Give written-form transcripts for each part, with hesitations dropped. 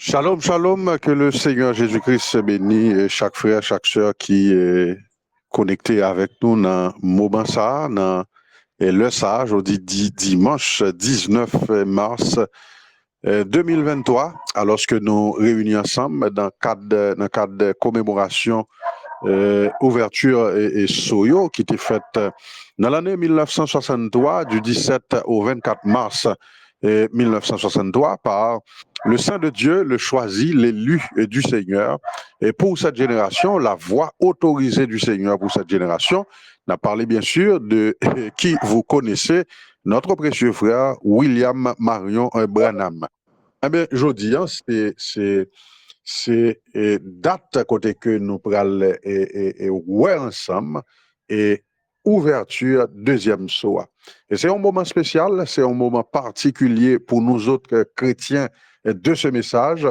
Shalom, shalom, que le Seigneur Jésus-Christ bénisse chaque frère, chaque sœur qui est connecté avec nous dans le moment ça, dans le ça, jeudi dimanche 19 mars 2023, alors que nous réunis ensemble dans le cadre de commémoration, ouverture et Soyo qui était faite dans l'année 1963, du 17 au 24 mars 1963 par le Saint de Dieu, le choisi, l'élu du Seigneur. Et pour cette génération, la voix autorisée du Seigneur pour cette génération, on a parlé bien sûr de qui vous connaissez, notre précieux frère William Marion Branham. Eh bien, je dis, hein, c'est date côté que nous prenons et ouais ensemble et ouverture deuxième soir. Et c'est un moment spécial, c'est un moment particulier pour nous autres chrétiens de ce message.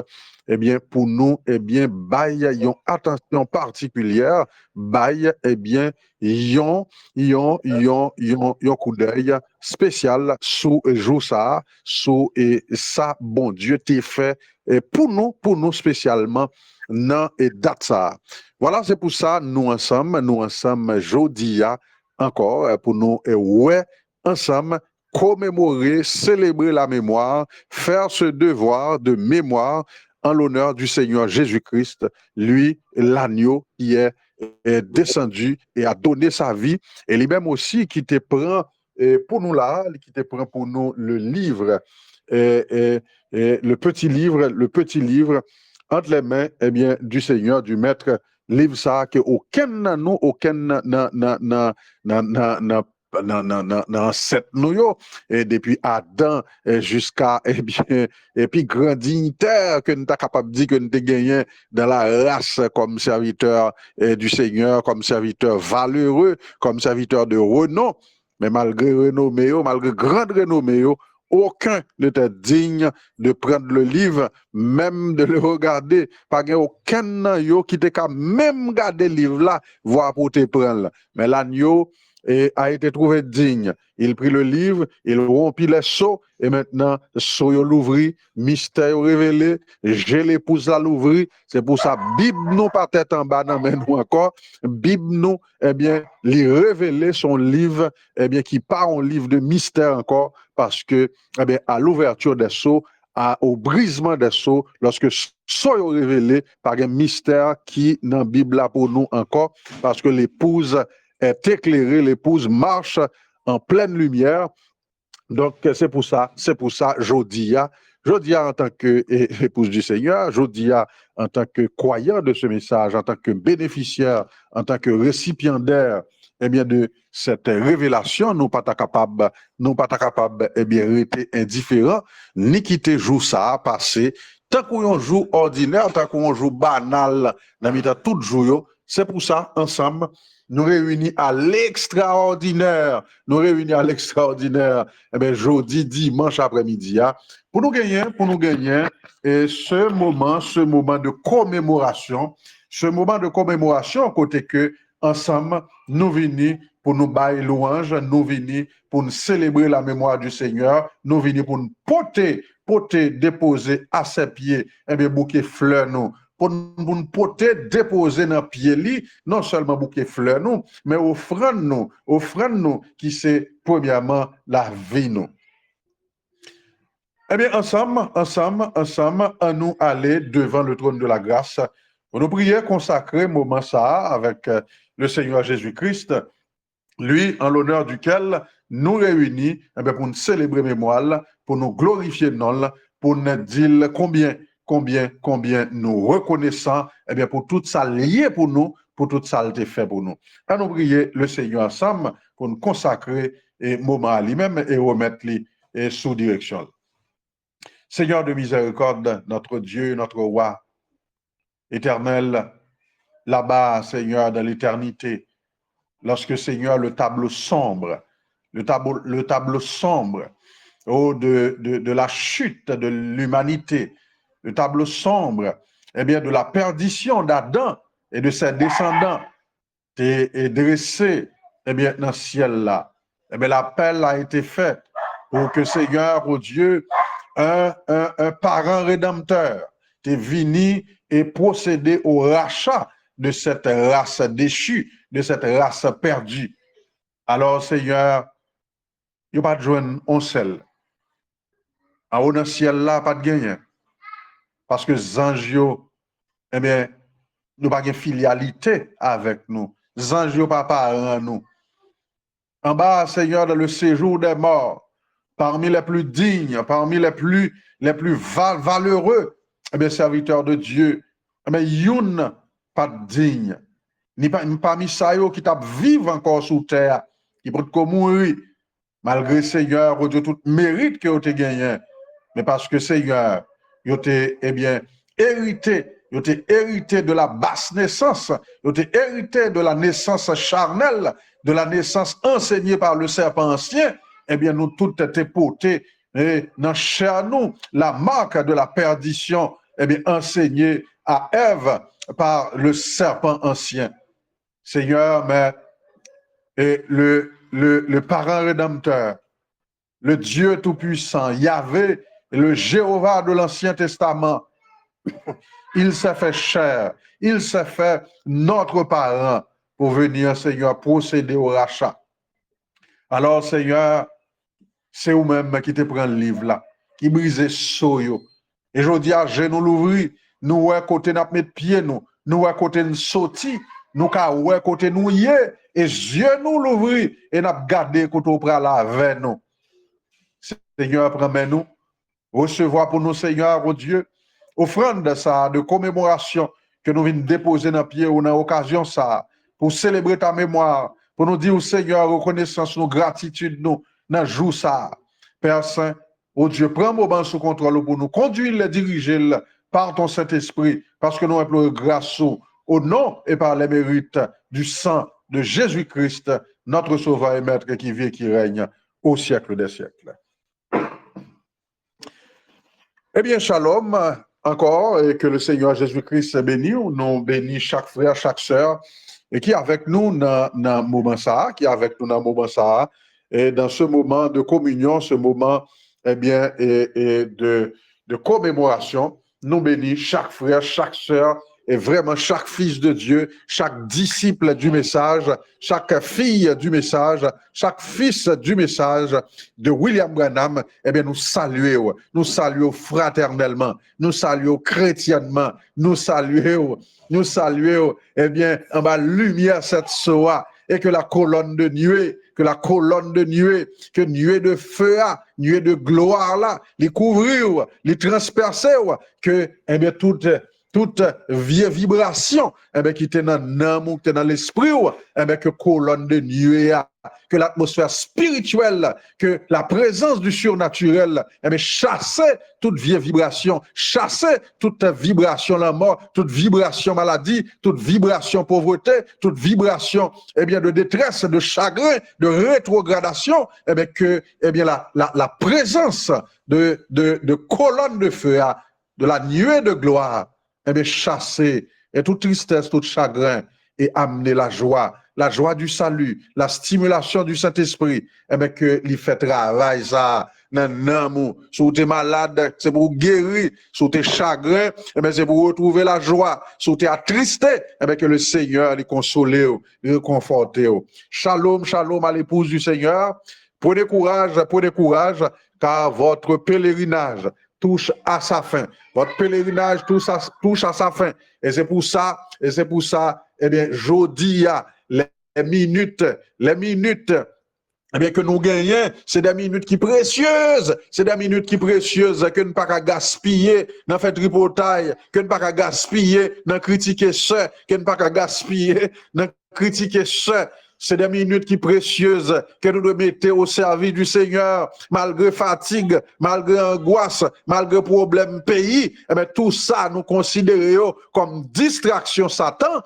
Eh bien, pour nous, eh bien, bail une attention particulière, bail, eh bien, yon coup d'œil spécial sous jour ça, sous et ça, bon Dieu t'est fait et pour nous spécialement, dans et date ça. Voilà, c'est pour ça, nous ensemble, jeudi encore, pour nous, et ouais, ensemble, commémorer, célébrer la mémoire, faire ce devoir de mémoire en l'honneur du Seigneur Jésus-Christ, lui, l'agneau est descendu et a donné sa vie, et lui-même aussi qui te prend pour nous là, qui te prend pour nous le livre, et le petit livre entre les mains eh bien, du Seigneur, du Maître, livre ça que aucun nous, aucun dans ancêtre nous yo, et depuis Adam jusqu'à eh bien et puis grand dignitaire que nous sommes capable de dire que nous avons gagné dans la race comme serviteur du Seigneur, comme serviteur valeureux, comme serviteur de renom, mais malgré renommée, malgré grande renommée, aucun n'était digne de prendre le livre, même de le regarder. Pas aucun yo qui était même garder le livre là, voir pour te prendre. Mais l'agneau a été trouvé digne. Il prit le livre, il rompit les sceaux, et maintenant, sceaux l'ouvrit, mystère révélé, j'ai l'épouse à l'ouvrir. C'est pour ça, Bible nous pas tête en bas, mais nous encore. Bible nous, eh bien, lui révéler son livre, eh bien, qui part en livre de mystère encore, parce que, eh bien, à l'ouverture des sceaux, au brisement des sceaux, lorsque sceaux révélé par un mystère qui, dans la Bible, là pour nous encore, parce que l'épouse est éclairée, l'épouse marche en pleine lumière. Donc, c'est pour ça, Jodia en tant que épouse du Seigneur, Jodia en tant que croyant de ce message, en tant que bénéficiaire, en tant que récipiendaire, eh bien, de cette révélation, nous pas capable, eh bien, rester indifférent, ni quitter jour ça, passer, tant qu'on joue ordinaire, tant qu'on joue banal, dans le tout jour, c'est pour ça, ensemble, nous réunis à l'extraordinaire, eh bien, jeudi, dimanche après-midi, pour nous gagner, et ce moment de commémoration, côté que, ensemble, nous venons pour nous bailler louange, nous venons pour nous célébrer la mémoire du Seigneur, nous venons pour nous déposer à ses pieds, eh bien, bouquet fleurs, nous, pour nous porter, déposer dans pied li, non seulement bouquet fleurs nous, mais offrande nous, qui c'est premièrement la vie nous. Eh bien, ensemble, à nous aller devant le trône de la grâce, pour nous prier, consacrer moment ça avec le Seigneur Jésus-Christ, lui, en l'honneur duquel nous réunis, eh bien, pour nous célébrer mémoire, pour nous glorifier non, pour nous dire combien nous reconnaissons, eh bien, pour tout ça lié pour nous, pour tout ça été fait pour nous. À nous prier le Seigneur ensemble pour nous consacrer et moment à lui-même et remettre lui sous direction. Seigneur de miséricorde, notre Dieu, notre roi éternel, là-bas, Seigneur, dans l'éternité, lorsque, Seigneur, le tableau sombre, oh, de la chute de l'humanité, le tableau sombre, eh bien, de la perdition d'Adam et de ses descendants, est dressé, eh bien, dans le ciel là. Eh bien, l'appel a été fait pour que, Seigneur, oh Dieu, un parent rédempteur t'es venu et procéder au rachat de cette race déchue, de cette race perdue. Alors, Seigneur, il n'y a pas de joindre on seul. En haut dans le ciel là, pas de gagner. Parce que les eh bien, nous n'avons pas de filialité avec nous. Les anges n'ont pas parents nous. En bas, Seigneur, dans le séjour des morts, parmi les plus dignes, parmi les plus valeureux, eh bien, serviteurs de Dieu, eh bien, youn pas digne. Ni parmi ça qui t'a vivre encore sous terre, qui peut mourir, malgré Seigneur, oh Dieu, tout mérite que vous avez gagné. Mais parce que Seigneur, vous avez, eh bien, hérité de la basse naissance, vous avez hérité de la naissance charnelle, de la naissance enseignée par le serpent ancien, eh bien, nous toutes été portés, et dans chair nous, la marque de la perdition, eh bien, enseignée à Ève par le serpent ancien. Seigneur, mais et le parent rédempteur, le Dieu Tout-Puissant, Yahvé, le Jéhovah de l'Ancien Testament, il s'est fait chair, il s'est fait notre parent pour venir, Seigneur, procéder au rachat. Alors, Seigneur, c'est vous-même qui te prend le livre là, qui brise soyo. Et je dis à genoux l'ouvrir, nous ouais côté n'a mettre pied nous ouais côté nous sorti, nous ka ouais côté nous yé et yeux nous l'ouvrir et n'a garder côté pral avec nous. Seigneur, promets-nous recevoir pour nous, Seigneur, oh Dieu, offrande de ça, de commémoration que nous venons déposer dans pied ou dans occasion ça, pour célébrer ta mémoire, pour nous dire, Seigneur, reconnaissance, nous, gratitude, nous, dans jour ça. Père Saint, oh Dieu, prends moment sous contrôle pour nous, conduire, diriger par ton Saint-Esprit, parce que nous implorons grâce au nom et par les mérites du sang de Jésus-Christ, notre Sauveur et Maître qui vit et qui règne au siècle des siècles. Eh bien, shalom encore, et que le Seigneur Jésus-Christ bénisse, nous bénisse chaque frère, chaque sœur, et qui est avec nous dans le moment ça, et dans ce moment de communion, ce moment, eh bien, et de commémoration, nous bénisse chaque frère, chaque sœur, et vraiment chaque fils de Dieu, chaque disciple du message, chaque fille du message, chaque fils du message de William Branham, eh bien, nous saluons fraternellement, nous saluons chrétiennement, nous saluons, eh bien, en bas lumière cette soie, et que la colonne de nuée, que nuée de feu, nuée de gloire là, les couvrir, les transpercer, que, eh bien, toute vieille vibration, eh bien, qui était dans l'amour, qui était dans l'esprit, eh bien, que colonne de nuée, que l'atmosphère spirituelle, que la présence du surnaturel, eh bien, chasser toute vieille vibration, chasser toute vibration la mort, toute vibration maladie, toute vibration pauvreté, toute vibration, eh bien, de détresse, de chagrin, de rétrogradation, eh bien, que, eh bien, la présence de colonne de feu, de la nuée de gloire, eh bien, chasser et toute tristesse, tout chagrin et amener la joie du salut, la stimulation du Saint-Esprit, eh bien, que l'y fait travail, ça, nan, si vous êtes malade, c'est pour guérir, si vous êtes chagrin, eh bien, c'est pour retrouver la joie, si vous êtes attristé, eh bien, que le Seigneur les console, les réconforte. Shalom, shalom à l'épouse du Seigneur. Prenez courage, car votre pèlerinage touche à sa fin. Votre pèlerinage touche à sa fin. Et c'est pour ça, eh bien, jodi, les minutes, eh bien, que nous gagnons, c'est des minutes qui précieuses, que nous pas gaspiller dans fait tripotaille, que nous pas gaspiller dans critiquer ça, que nous pas gaspiller dans critiquer ça. C'est des minutes qui précieuses que nous devons mettre au service du Seigneur, malgré fatigue, malgré angoisse, malgré problème pays. Eh bien, tout ça, nous considérons comme distraction Satan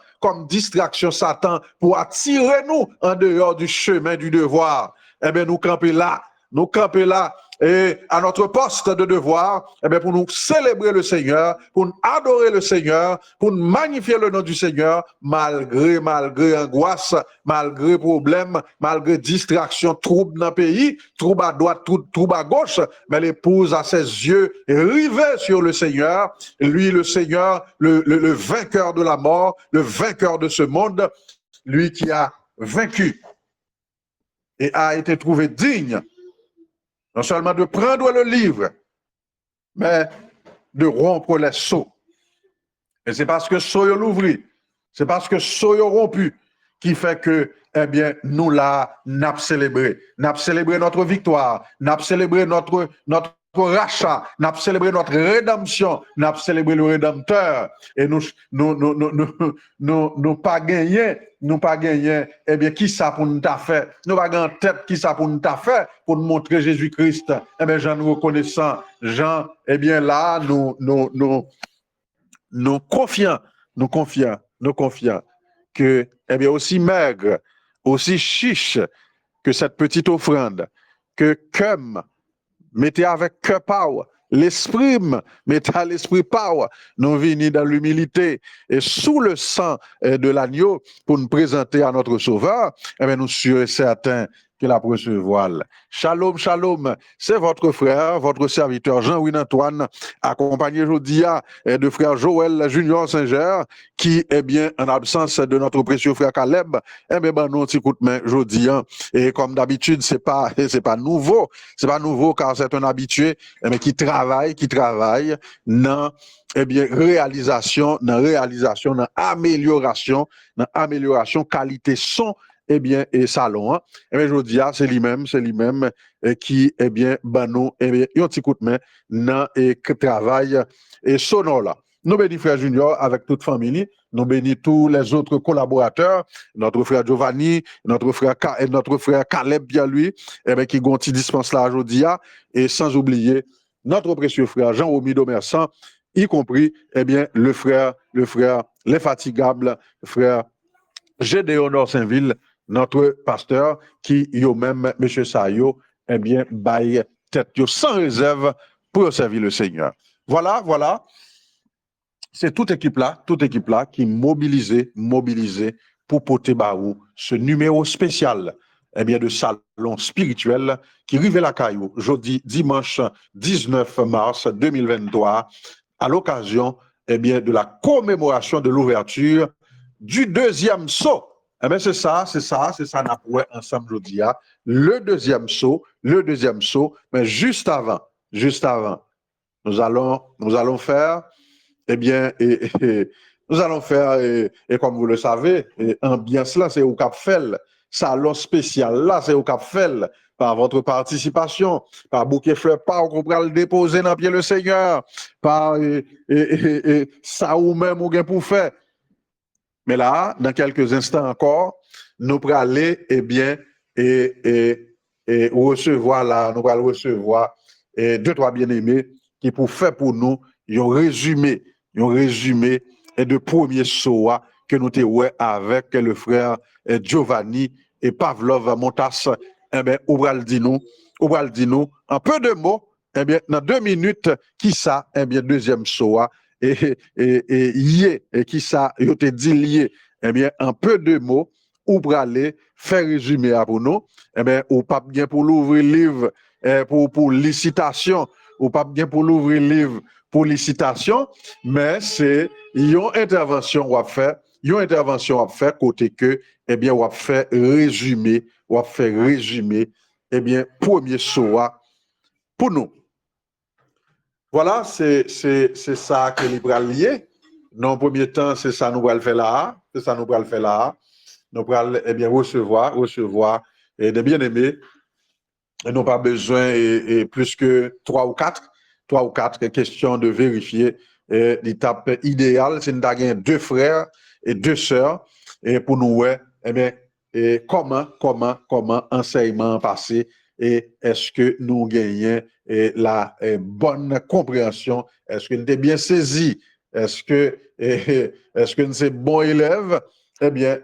pour attirer nous en dehors du chemin du devoir. Eh bien, nous camper là, et à notre poste de devoir, eh bien, pour nous célébrer le Seigneur, pour nous adorer le Seigneur, pour nous magnifier le nom du Seigneur, malgré angoisse, malgré problème, malgré distraction, trouble dans le pays, trouble à droite, trouble à gauche, mais l'épouse a ses yeux rivés sur le Seigneur, lui, le Seigneur, le vainqueur de la mort, le vainqueur de ce monde, lui qui a vaincu et a été trouvé digne, non seulement de prendre le livre, mais de rompre les sceaux. Et c'est parce que sceaux l'ouvrit, c'est parce que sceaux rompu, qui fait que, eh bien, nous là, n'a célébré notre victoire, n'a célébré notre rachat, n'a célébré notre rédemption, n'a célébré le Rédempteur, et nous pas gagné, eh bien, qui ça pour nous t'a fait, nous pas en tête qui ça pour nous t'a fait, pour nous montrer Jésus-Christ, eh bien, Jean nous reconnaissant, Jean, eh bien, là, nous confions que, eh bien, aussi maigre, aussi chiche que cette petite offrande, que comme mettez avec cœur power, l'esprit, mettez à l'esprit power, nous venons dans l'humilité et sous le sang de l'agneau pour nous présenter à notre Sauveur, eh bien, nous sommes certains qu'il a recevoir. Shalom, shalom, c'est votre frère, votre serviteur Jean-Louis Antoine, accompagné aujourd'hui de frère Joël Junior Saint-Ger, qui est bien en absence de notre précieux frère Caleb. Eh bien, ben, nous, petit coup de main aujourd'hui, et comme d'habitude, c'est pas nouveau car c'est un habitué, mais qui travaille dans eh bien, réalisation, dans amélioration, qualité son, eh bien, et salon, eh bien, je dis, c'est lui-même, qui, eh bien, nous, eh bien, un petit coup de main, dans et travail, et sonore là. Nous bénissons frère Junior avec toute famille, nous bénissons tous les autres collaborateurs, notre frère Giovanni, notre frère Caleb, bien lui, eh bien, qui gonti dispense là aujourd'hui, et sans oublier notre précieux frère Jean-Romy Domersan, y compris, eh bien, le frère, l'infatigable frère Gédéon Saint-Ville, notre pasteur, qui, yo même, M. Sayo, eh bien, baille tête yo sans réserve pour servir le Seigneur. Voilà. C'est toute équipe là qui mobilisée pour porter barou ce numéro spécial, eh bien, de salon spirituel qui rive la caillou, jeudi, dimanche 19 mars 2023, à l'occasion, eh bien, de la commémoration de l'ouverture du deuxième saut. Eh bien, c'est ça, n'a pas ensemble aujourd'hui. Le deuxième saut, mais juste avant, nous allons faire, eh bien, nous allons faire, et comme vous le savez, ambiance là, c'est au Cap Fel, salon spécial là, c'est au Cap Fel, par votre participation, par bouquet fleurs, par qu'on pourra le déposer dans le pied le Seigneur, par ça ou même ou bien pour faire. Mais là, dans quelques instants encore, nous pourrons aller, eh bien, et recevoir là, nous allons recevoir deux, trois bien-aimés qui pour faire pour nous un résumé et de premier soa que nous avons avec le frère Giovanni et Pavlov Montas. Eh bien, on va le dire nous, en peu de mots, eh bien, dans 2 minutes, qui ça, eh bien, deuxième soa, et qui ça, yo te dit lié, eh bien, en peu de mots, ou pour aller faire résumé à pour nous, eh bien, ou pas bien pour l'ouvrir livre pour licitation, ou pas bien pour l'ouvrir livre pour licitation, mais c'est une intervention à faire côté que, eh bien, on va faire résumé, eh bien, premier soir pour nous. Voilà, c'est ça que nous allons lier. Dans le premier temps, c'est ça nous allons faire là. Nous allons, eh bien, recevoir des bien-aimés. Et n'ont pas besoin et plus que 3 ou 4 questions de vérifier l'étape idéale. C'est nous 2 frères et 2 sœurs et pour nous, eh bien, et comment enseignement passé et est-ce que nous gagnons la bonne compréhension, est-ce que nous sommes bien saisis, est-ce que nous sommes bons élèves, eh bien,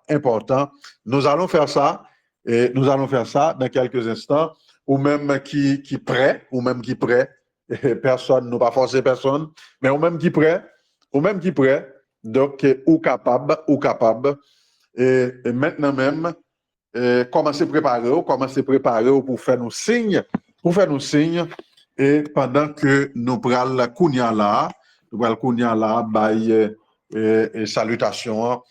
important. Nous allons faire ça dans quelques instants. ou même qui prêt, ou même qui prêt, personne, nous pas forcer personne, mais ou même qui prêt, ou même qui prêt, donc ou capable, et maintenant même, commencer à préparer pour faire nos signes, et pendant que nous prenons kounya là, bail salutations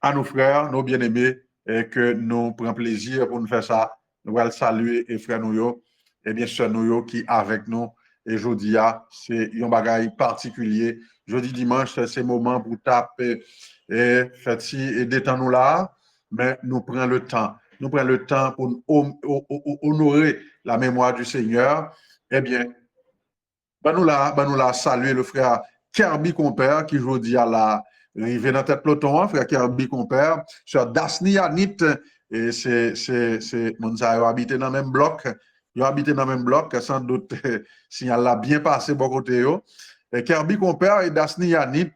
à nos frères, nos bien-aimés, et que nous prenons plaisir pour nous faire ça. Nous allons saluer et frères nous et bien sûr nous qui avec nous. Et jeudi, c'est un bagage particulier. Jeudi, dimanche, c'est moment pour taper et faire ci et détendre nous là, mais nous prenons le temps. Nous prenons le temps pour honorer la mémoire du Seigneur. Eh bien, ben nous là saluer le frère Kirby Compère qui aujourd'hui à la rive dans tête peloton, frère Kirby Compère, sur Dasni Anit, et c'est mon ça a habité dans le même bloc, ils ont habité dans le même bloc, sans doute signal l'a bien passé bon côté yo. Et Kirby Compère et Dasni Anit,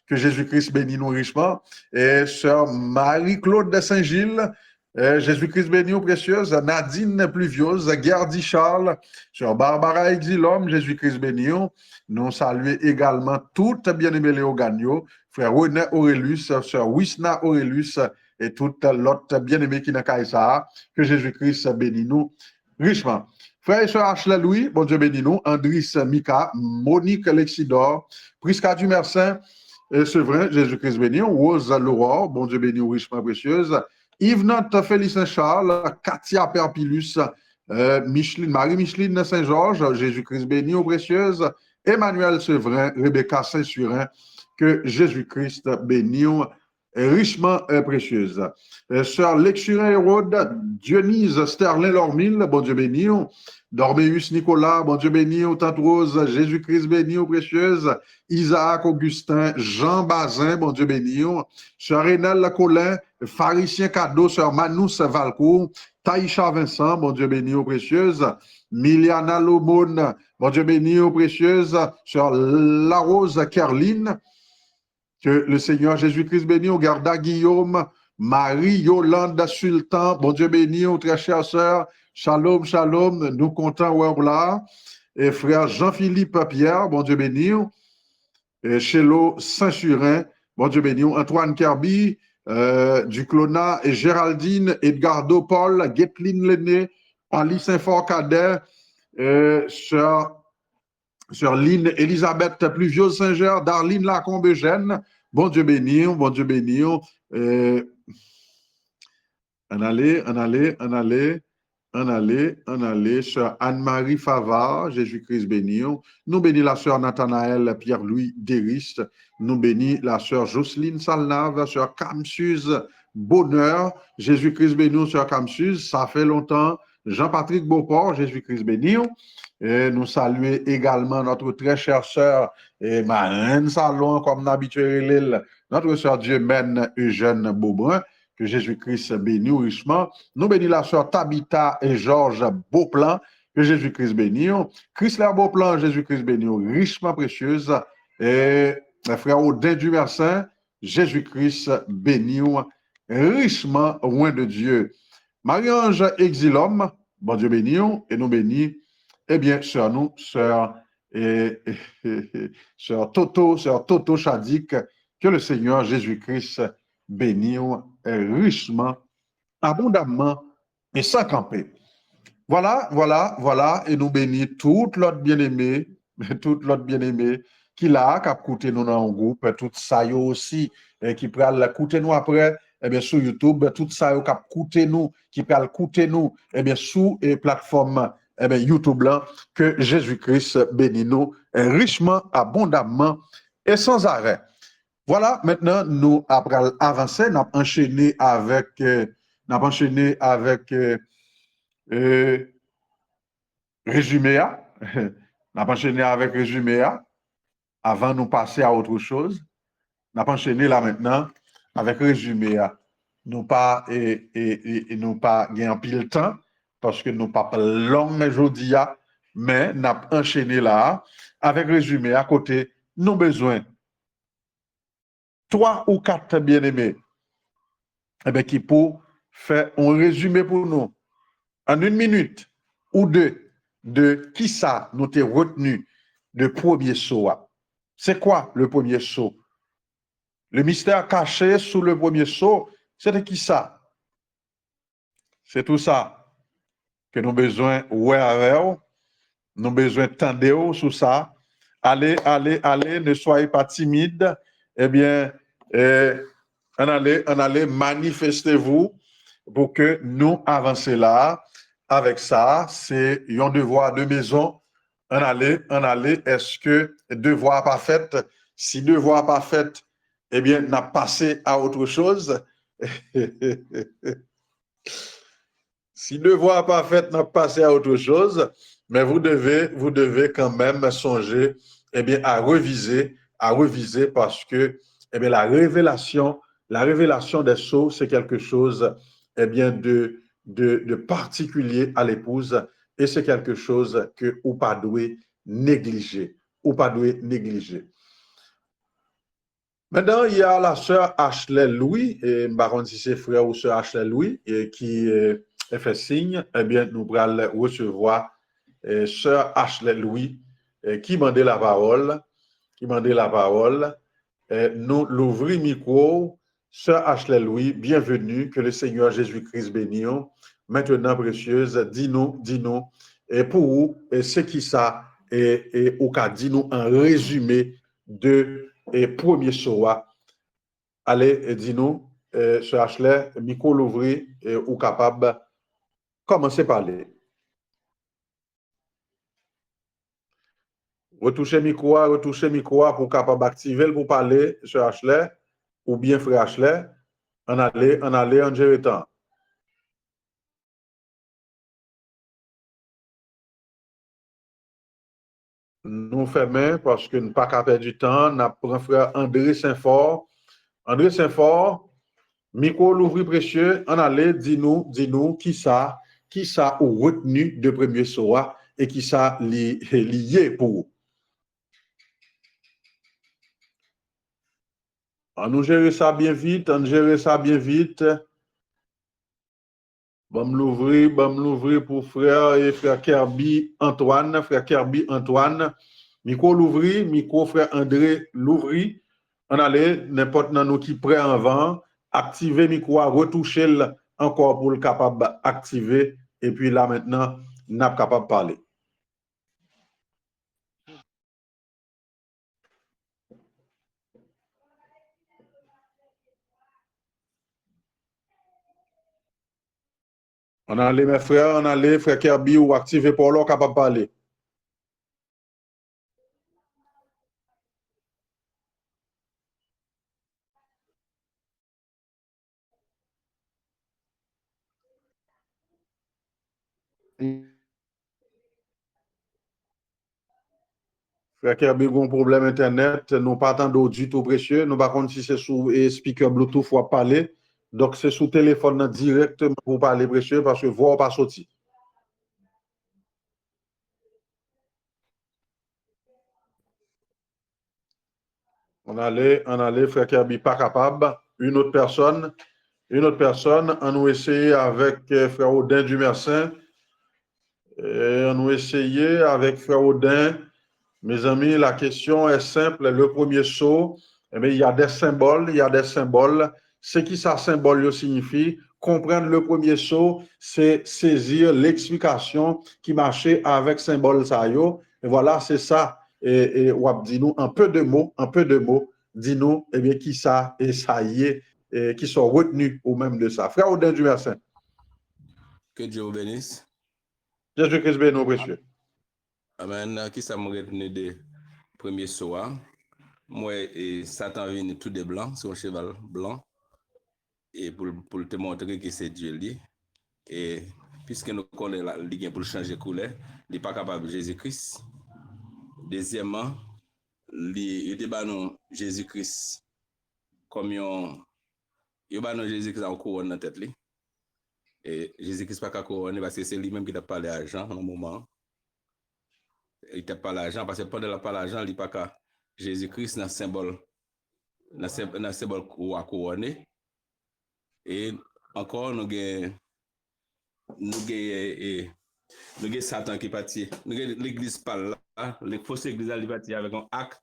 que Jésus-Christ bénit nous richement, et sœur Marie-Claude de Saint-Gilles, Jésus-Christ béni, précieuse, Nadine Pluviose, Gardi Charles, sur Barbara Exilom, Jésus-Christ béni. Nous saluons également toutes bien-aimées Léo Gagnon, frère René Aurélus, sœur Wisna Aurélus et toutes l'autre bien-aimées qui n'a qu'à ça, que Jésus-Christ bénit nous richement. Frère et sœur Ashley Louis, bon Dieu bénit nous, Andris Mika, Monique Lexidor, Prisca Dumersin, Sevrin, Jésus-Christ béni, Rose Laurent, bon Dieu béni richement précieuse, Yves-Note Félix Saint-Charles, Katia Perpilus, Marie-Micheline Saint-Georges, Jésus-Christ béni aux précieuses, Emmanuel Sevrin, Rebecca Saint-Surin, que Jésus-Christ béni richement précieuse. Sœur Lexurin Hérode, Dionys Sterling Lormille, bon Dieu béni. Dorméus Nicolas, bon Dieu béni, Tante Rose, Jésus-Christ béni aux précieuses. Isaac Augustin, Jean Bazin, bon Dieu béni. Sœur Renelle Colin, Pharisien Cadeau, Sœur Manous Valcourt, Taïcha Vincent, bon Dieu béni aux précieuses. Miliana Lomone, bon Dieu béni aux précieuses. Sœur Larose Kerline, que le Seigneur Jésus-Christ béni au garda Guillaume, Marie Yolande Sultan, bon Dieu béni aux très chères sœurs. Shalom, shalom, nous comptons là. Et frère Jean-Philippe Pierre, bon Dieu béni. Et Chélo Saint-Surin, bon Dieu béni. Antoine Kirby, Duclona et Géraldine, Edgardo Paul, Guetline Lenné, Ali Saint-Fort Cadet, sœur Lynn Elisabeth Pluviose Saint-Ger, Darline Lacombe Eugène, bon Dieu béni, bon Dieu béni. En aller, sœur Anne-Marie Favard, Jésus-Christ béni. Nous bénis la sœur Nathanaël Pierre-Louis Deriste. Nous bénis la sœur Jocelyne Salnave, sœur Camsuse Bonheur, Jésus-Christ béni, sœur Camsuse. Ça fait longtemps. Jean-Patrick Beauport, Jésus-Christ béni. Et nous saluons également notre très chère sœur Marine Salon, comme d'habitude, notre sœur Dieu-Mène Eugène Beaubrun. Que Jésus-Christ bénisse richement. Nous bénissons la sœur Tabitha et Georges Beauplan. Que Jésus-Christ bénisse. Chrysler Beauplan, Jésus-Christ bénisse richement précieuse. Et le frère Audin Dumersin, Jésus-Christ bénisse richement loin de Dieu. Marie-Ange Exilum, bon Dieu bénisse, et nous bénissons. Eh bien, sœur nous, sœur Toto Chadik, que le Seigneur Jésus-Christ bénisse richement, abondamment et sans camper. Voilà, et nous bénissons toute l'autre bien-aimé, qui l'a, qui a écouté nous dans un groupe, tout ça aussi, qui peut écouter nous après, eh bien, sur YouTube, tout ça qui a écouté nous, qui peut écouter nous, eh bien, sous les plateformes, eh bien, YouTube là, que Jésus-Christ bénisse nous richement, abondamment et sans arrêt. Voilà, maintenant, nous avons avancé, nous avons enchaîné avec, résumé. Nous avons enchaîné avec résumé avant de nous passer à autre chose. Nous avons enchaîné là maintenant avec résumé. Nous pas nous pas gagné pile temps parce que nous pas long aujourd'hui, mais nous avons enchaîné là avec résumé à côté. Nous besoin 3 ou 4 bien-aimés qui pour faire un résumé pour nous en 1 minute ou de qui ça nous t'es retenu de premier saut. C'est quoi le premier saut? Le mystère caché sous le premier saut, c'est de qui ça? C'est tout ça que nous avons besoin ouais avec, nous avons besoin de tendre sur ça. Allez, ne soyez pas timide. Eh bien, on allait manifestez-vous pour que nous avancions là. Avec ça, c'est un devoir de maison. On allait, est-ce que devoir pas fait? Si devoir pas fait, eh bien, n'a passé à autre chose. Si devoir pas fait, n'a passé à autre chose, mais vous devez quand même songer, eh bien, à reviser parce que, eh bien, la révélation des sceaux, c'est quelque chose, eh bien, de particulier à l'épouse et c'est quelque chose que ou pas doué négliger, Maintenant, il y a la sœur Ashley Louis, et baron si c'est frère ou sœur Ashley Louis, qui fait signe, eh bien, nous allons recevoir sœur Ashley Louis, qui demandait la parole, nous l'ouvrir micro, sœur Ashley Louis, bienvenue, que le Seigneur Jésus-Christ bénisse. Maintenant, précieuse, dis-nous, et pour vous, ce qui ça, et au cas, dis-nous un résumé de premier soir. Allez, dis-nous, sœur Ashley, micro l'ouvrir, ou capable, commencer à parler. Retoucher micro pour capable activer pour parler, sœur Ashley, ou bien frère Ashley. En gérer temps. Nous fermons parce que nous pas qu'à perdre du temps. Nous prenons frère André Saint-Fort. André Saint-Fort, micro l'ouvrir précieux. En aller, dis-nous qui ça ou retenu de premier soir et qui ça lié pour vous. On nous gérer ça bien vite, Bon l'ouvrir pour frère et frère Kirby Antoine, Micro l'ouvrir, micro frère André l'ouvrir. On allait, n'importe nous qui prêt en vent, activer micro, retoucher encore pour le capable activer. Et puis là maintenant, n'a pas capable de parler. On allait, mes frères, frère Kirby, ou activer pour l'eau capable de parler. Frère Kirby, un problème Internet, nous pas attendre du tout précieux. Nous, par contre, si c'est sous speaker Bluetooth, faut parler. Donc, c'est sous téléphone directement pour parler précieux parce que voix pas sorti. On allait, frère Kirby, pas capable. Une autre personne, on nous essayé avec frère Audin Dumersin. On nous essayé avec frère Audin. Mes amis, la question est simple. Le premier saut, il y a des symboles, Ce qui ça symbole signifie, comprendre le premier saut, c'est saisir l'explication qui marchait avec symbole ça yo. Et voilà, c'est ça. Et dis-nous un peu de mots, dis-nous, eh bien, qui ça et ça y est, et qui sont retenus au même de ça. Frère Audin Dumersin. Que Dieu vous bénisse. Jésus-Christ bénisse, précieux. Amen. Qui ça m'a retenu de premier soir? Moi, et Satan vient tout de blanc, sur un cheval blanc, et pour te montrer que c'est Dieu lié. Et puisque nous connaissons la ligue pour changer de couleur, il n'est pas capable de Jésus-Christ. Deuxièmement, il débat non Jésus-Christ comme il va non Jésus-Christ en couronne dans la tête. Et Jésus-Christ pas qu'à couronner parce que c'est lui-même qui t'a parlé d'argent en un moment. Il t'a parlé d'argent parce que pendant la parole d'argent, il n'est pas qu'à Jésus-Christ dans le symbole ou à couronner. Et encore, nous avons Nous avons Satan qui est parti. Nous avons l'église parle là. Les fausses églises là, ils partent avec un arc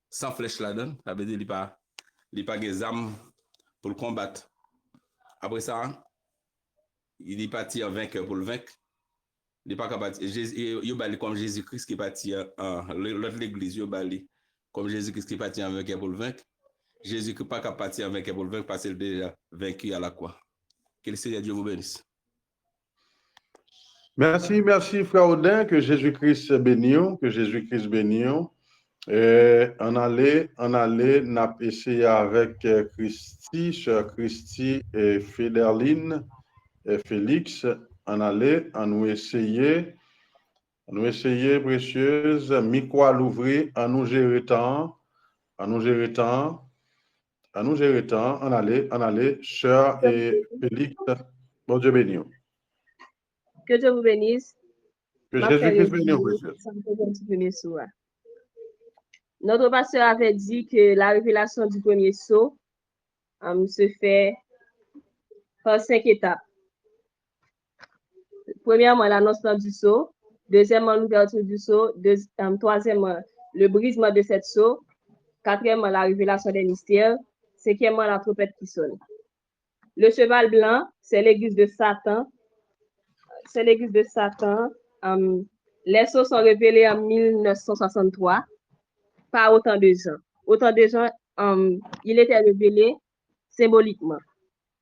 sans flèche là-dedans. Ça veut dire qu'il n'y a pas des armes pour le combattre. Après ça, il est parti en vainqueur pour le vaincre. Il n'est pas capable. Il est comme Jésus-Christ qui est parti l'autre l'église. Il est comme Jésus-Christ qui est parti en vainqueur pour le vaincre. Jésus qui n'est pas capable de partir en vainqueur pour le vaincre parce qu'il est déjà vaincu à la croix. Que le Seigneur Dieu vous bénisse. Merci, merci, frère Odin, que Jésus-Christ bénisse, que Jésus-Christ bénisse. On allait, n'a essayé avec Christy, sœur Christy et Féderline et Félix. On allait, on nous essayer, précieuse, micro à l'ouvrir, on nous gérer temps, on nous gérer temps, on nous gérer temps, on allait, sœur et Félix, bon Dieu bénisse. Que Dieu vous bénisse. Que Jésus-Christ bénisse, précieuse. Notre pasteur avait dit que la révélation du premier sceau se fait par 5 étapes. Premièrement, l'annonce du sceau. Deuxièmement, l'ouverture du sceau. Troisièmement, le brisement de cette sceau. Quatrièmement, la révélation des mystères. Cinquièmement, la trompette qui sonne. Le cheval blanc, c'est l'église de Satan. C'est l'église de Satan. Les sceaux sont révélés en 1963 par autant de gens. Autant de gens, il était révélé symboliquement.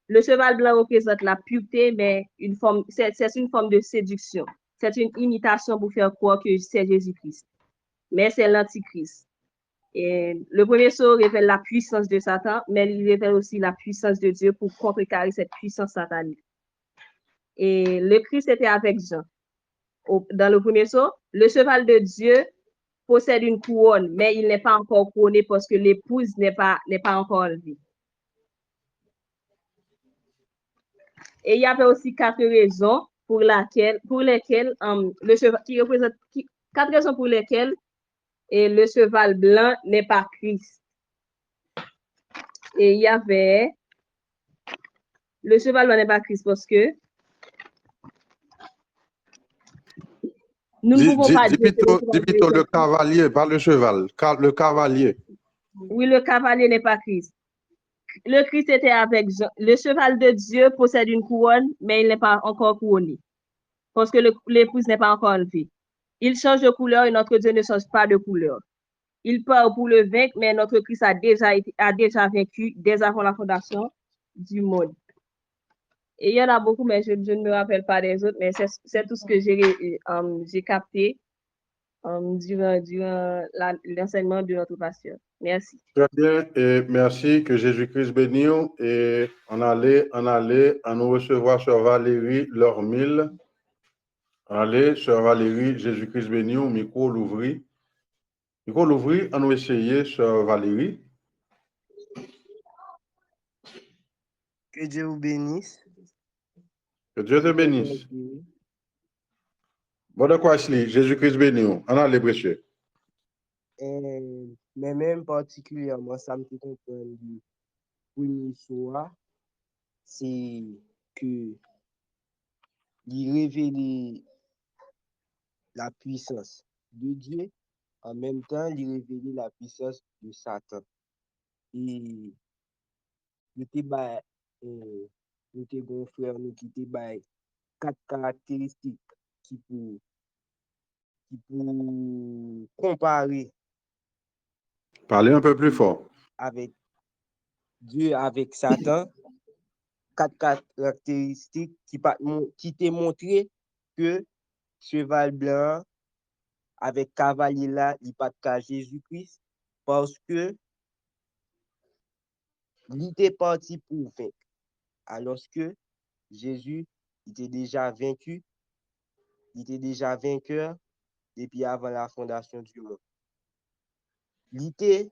Le cheval blanc représente la pureté, mais c'est une forme de séduction. C'est une imitation pour faire croire que c'est Jésus-Christ. Mais c'est l'antichrist. Et le premier sceau révèle la puissance de Satan, mais il révèle aussi la puissance de Dieu pour contrecarrer cette puissance satanique. Et le Christ était avec Jean. Dans le premier sceau, le cheval de Dieu possède une couronne, mais il n'est pas encore couronné parce que l'épouse n'est pas encore enlevée. Et il y avait aussi 4 raisons pour lesquelles le cheval qui représente 4 raisons pour lesquelles le cheval blanc n'est pas Christ. Et il y avait le cheval blanc n'est pas Christ parce que nous ne pouvons pas dire dis plutôt le cavalier, pas le cheval. Le cavalier. Oui, le cavalier n'est pas Christ. Le Christ était avec Jean. Le cheval de Dieu possède une couronne, mais il n'est pas encore couronné. Parce que l'épouse n'est pas encore enlevée. Il change de couleur et notre Dieu ne change pas de couleur. Il part pour le vaincre, mais notre Christ a déjà vaincu dès avant la fondation du monde. Et il y en a beaucoup, mais je ne me rappelle pas des autres, mais c'est tout ce que j'ai capté durant l'enseignement de notre pasteur. Merci. Très bien, et merci, que Jésus-Christ bénisse. Et on nous recevoir Sœur Valérie Lormille. Allez, Sœur Valérie, Jésus-Christ bénisse, micro l'ouvrir. Micro l'ouvrir, on nous essayer, Sœur Valérie. Que Dieu vous bénisse. Que Dieu te bénisse. Bon, de quoi est-ce Jésus-Christ bénisse. On a les précieux. Mais même particulièrement, ça me fait comprendre du premier soir, c'est que il révèle la puissance de Dieu, en même temps, il révèle la puissance de Satan. Et nous avons un frère nous qui te 4 caractéristiques qui pour comparer Parlez un peu plus fort. avec Dieu, avec Satan, 4 caractéristiques qui te montré que cheval blanc avec cavalier là, il pas de Jésus-Christ parce que il était parti pour vaincre. Alors que Jésus était déjà vaincu, il était déjà vainqueur depuis avant la fondation du monde. Il était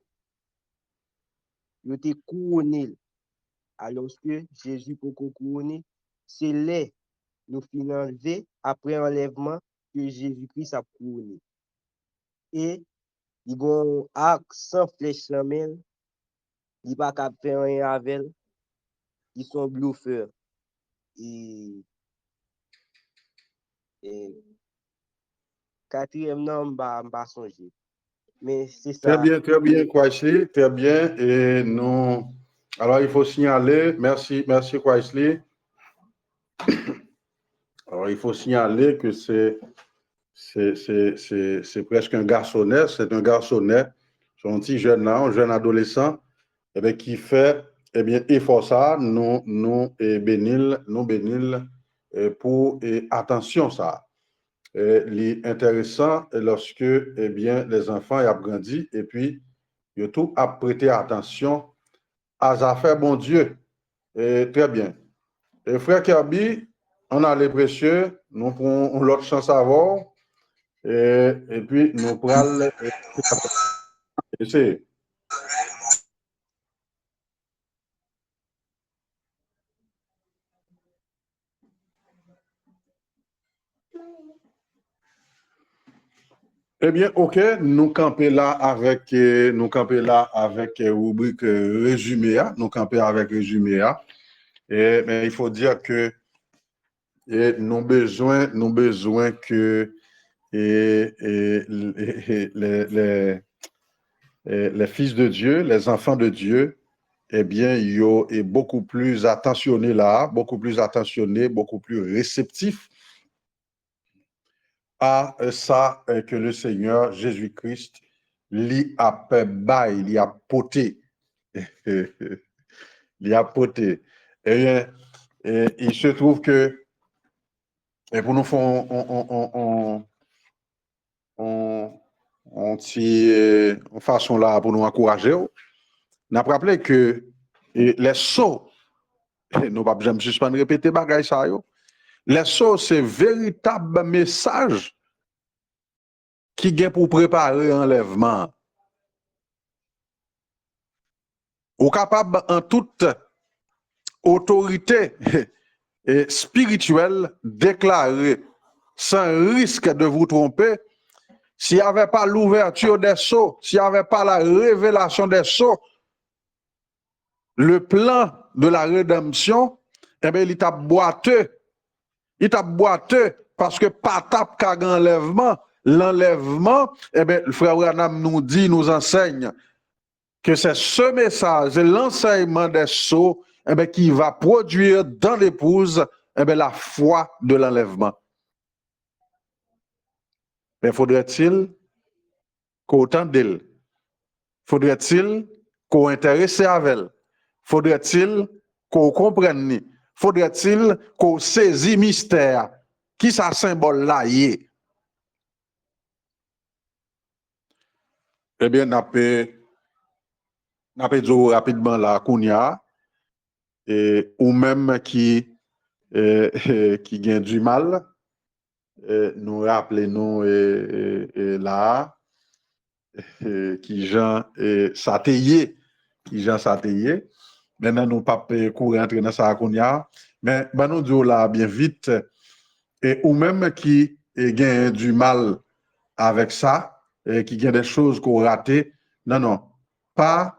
couronné. Alors que Jésus pour couronner, c'est là nous finissons enlever après enlèvement que Jésus-Christ a couronné. Et il y a un arc sans flèche sans main, il n'y a pas qu'à faire rien avec, ils sont bluffeurs. Et quatrième non, m'a songé. Mais c'est ça. Très bien, Kwaisley, très bien. Et nous, alors il faut signaler, merci Kwaisley. Alors il faut signaler que c'est presque un garçonnet, c'est un garçonnet, c'est un petit jeune là, un jeune adolescent, eh bien, qui fait, eh bien, effort ça, nous bénil pour attention ça. L'intéressant lorsque, eh bien, les enfants y ont grandi et puis, ils ont tout à prêter attention à ça fait bon Dieu. Très bien. Et frère Kirby, on a les précieux, nous prenons l'autre chance à voir. Et puis, nous prenons essayer. Eh bien, OK, nous camper là avec rubrique résumé, nous camper avec résumé. Mais il faut dire que nous besoin que les fils de Dieu, les enfants de Dieu, eh bien, ils sont beaucoup plus attentionnés là, beaucoup plus attentionnés, beaucoup plus réceptifs à ça que le Seigneur Jésus-Christ lui a bail, lui a poté. lui a poté. Eh bien, il se trouve que, et pour nous faire une façon là pour nous encourager, nous avons rappelé que les sauts, nous pas besoin de suspendre répéter bagay ça yo. Les sauts, c'est véritable message qui est pour préparer l'enlèvement. Ou capable en toute autorité spirituelle déclarer sans risque de vous tromper, s'il n'y avait pas l'ouverture des sceaux, s'il n'y avait pas la révélation des sceaux, le plan de la rédemption, eh bien, il est boiteux. Il est boiteux parce que pas tape qu'à l'enlèvement. L'enlèvement, eh bien, le frère Branham nous dit, nous enseigne que c'est ce message, l'enseignement des sceaux, eh bien, qui va produire dans l'épouse eh bien, la foi de l'enlèvement. Mais faudrait-il qu'on tente d'elle? Faudrait-il qu'on intéresse avec elle? Faudrait-il qu'on comprenne? Faudrait-il qu'on saisisse mystère? Qui ça symbole là y est? Eh bien, n'a pas dit rapidement là, Kounia, ou même qui gagne du mal, nous rappelons là, qui Jean Satayé, Maintenant, nous pas courir entrer dans ça Kounia, mais ben nous disons là bien vite, ou même qui gagne du mal avec ça, qui gagne des choses qu'on raté, non, pas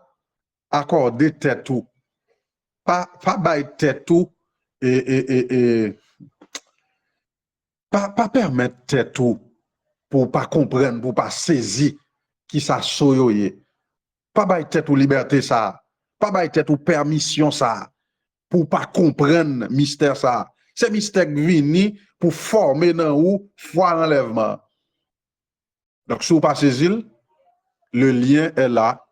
accorder tête tout, pas bailler tête tout, pas permettre tête tout pour pas comprendre, pour pas saisir qui ça soyoye. Pas bailler tête ou liberté ça, pas bailler tête ou permission ça, pour pas comprendre mystère ça. C'est mystère vini pour former dans ou foi enlèvement. Donc, si vous pas saisir, le lien est là.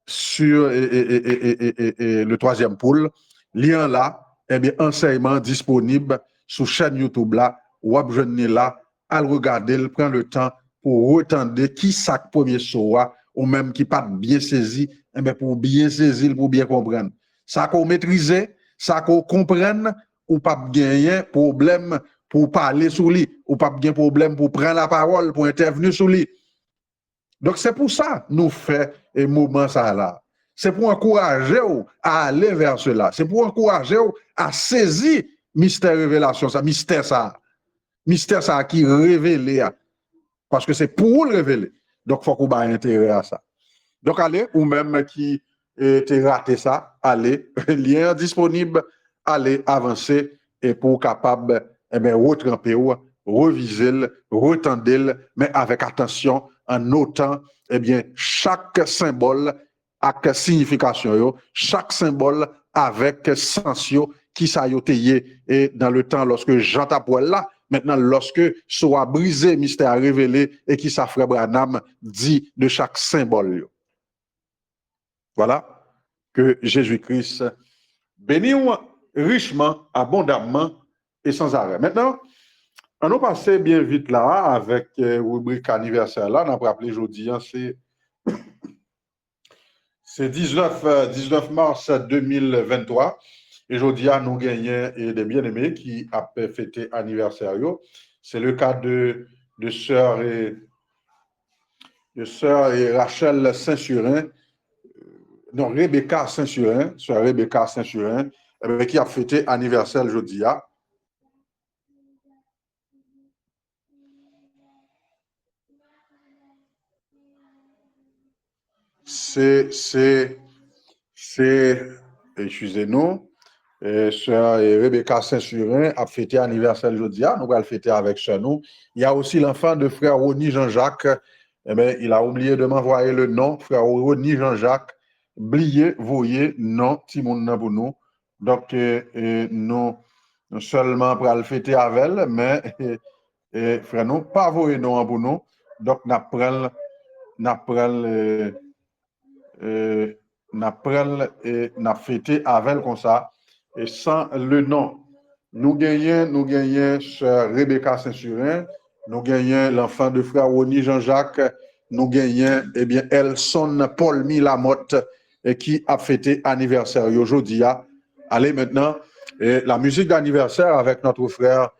Sur le troisième pôle, lien là, eh bien, enseignement disponible sur chaîne YouTube là, ou jeune là, à le regarder, prendre le temps pour retendre qui ça premier soir, ou même qui pas bien saisi, eh bien, pour bien saisir, pour bien comprendre. Ça qu'on maîtriser, ça qu'on comprenne, ou pas gagner problème pour parler sur lui, ou pas gagner problème pour prendre la parole, pour intervenir sur lui. Donc, c'est pour ça nous faisons un moment ça là. C'est pour encourager à aller vers cela. C'est pour encourager à saisir mystère révélation, ça, mystère ça qui révélé. Parce que c'est pour le révéler. Donc, il faut qu'on ait intérêt à ça. Donc, allez, ou même qui était raté ça, allez, lien disponible, allez, avancer et pour capable retremper, reviser, retendre, mais avec attention, en notant chaque symbole avec signification, chaque symbole avec sens qui ça et dans le temps lorsque Jean Tapoel là, maintenant lorsque soit brisé, mystère révélé et qui ça frère Branham dit de chaque symbole. Voilà que Jésus-Christ bénit richement, abondamment et sans arrêt. Maintenant, on a passé bien vite là avec rubrique anniversaire là, on a rappelé aujourd'hui, c'est 19 mars 2023. Et aujourd'hui, nous gagnons des bien-aimés qui a fêté anniversaire. C'est le cas de sœur et Rachel Saint-Surin, non, Rebecca Saint-Surin, sœur Rebecca Saint-Surin, qui a fêté anniversaire aujourd'hui. Excusez-nous, sœur Rebecca Saint-Surin a fêté anniversaire aujourd'hui. Nous allons le fêter avec sœur nous. Il y a aussi l'enfant de frère Rony Jean-Jacques. Il a oublié de m'envoyer le nom, frère Rony Jean-Jacques. Oubliez, voyez, non, Timon pour nous. Donc, nous seulement pour le fêter avec elle, mais frère nous, pas voyez non pour nous. Donc, nous n'a fêté avec comme ça et sans le nom. Nous gagnons sœur Rebecca Saint-Surin, nous gagnons l'enfant de frère Rony Jean-Jacques, nous gagnons Elson Paul-Mi Lamotte qui a fêté anniversaire aujourd'hui. Allez maintenant la musique d'anniversaire avec notre frère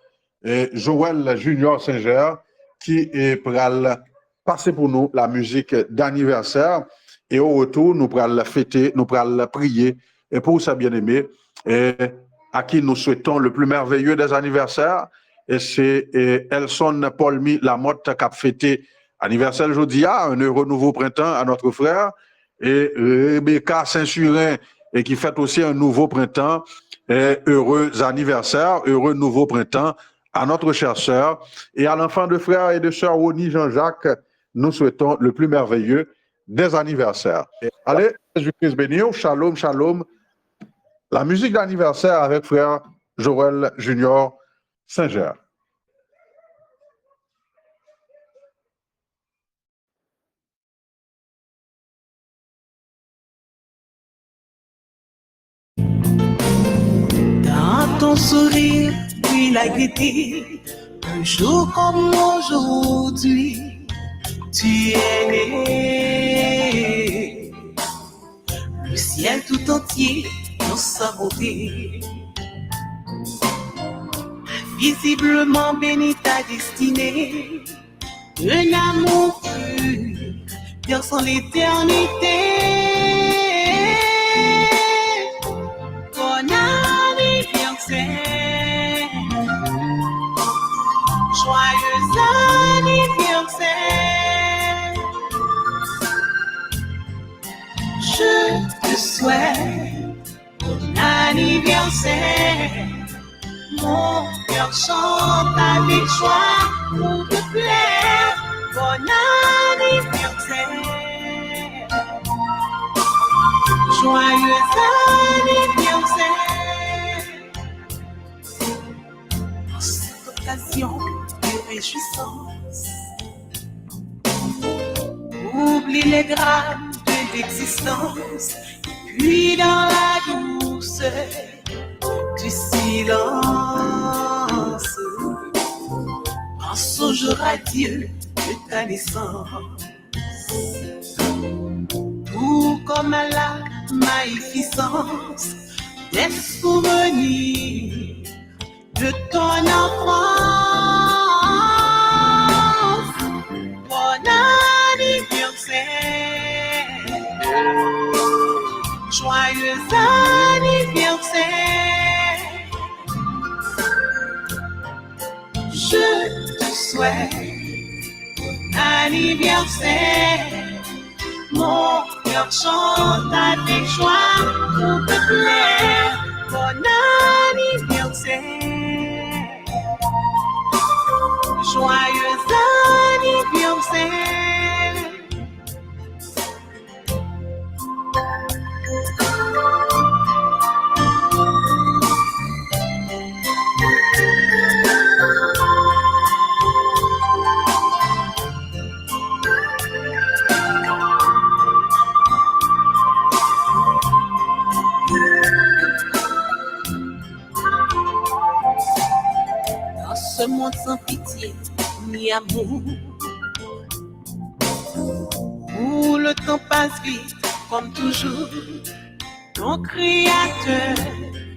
Joël Junior Singer qui est pour passer pour nous la musique d'anniversaire. Et au retour, nous pourrons la fêter, nous pourrons la prier et pour sa bien-aimée, à qui nous souhaitons le plus merveilleux des anniversaires. Et c'est Elson Paul-Mi Lamotte qui a fêté anniversaire aujourd'hui, un heureux nouveau printemps à notre frère. Et Rebecca Saint-Surin, et qui fête aussi un nouveau printemps. Et heureux anniversaire, heureux nouveau printemps à notre chère sœur. Et à l'enfant de frère et de sœur Rony Jean-Jacques, nous souhaitons le plus merveilleux des anniversaires. Allez, Jésus-Christ béni, shalom, shalom. La musique d'anniversaire avec frère Joël Junior Singer. Dans ton sourire, puis la gaieté, un jour comme aujourd'hui, tu es né. Le ciel tout entier dans sa beauté, visiblement béni ta destinée, un amour pur, versant l'éternité. Bon anniversaire, joyeux anniversaire. Je te souhaite bon anniversaire. Mon cœur chante avec joie pour te plaire. Bon anniversaire. Joyeux anniversaire. En cette occasion de réjouissance, oublie les drames de l'existence, puis dans la douceur du silence, pense au jour à Dieu de ta naissance. Tout comme à la magnificence des souvenirs de ton enfance. Bon anniversaire, joyeux anniversaire. Je te souhaite bon anniversaire. Mon cœur chante avec joie pour te plaire. Bon anniversaire. Joyeux anniversaire. Dans ce monde sans pitié ni amour, où le temps passe vite comme toujours, ton Créateur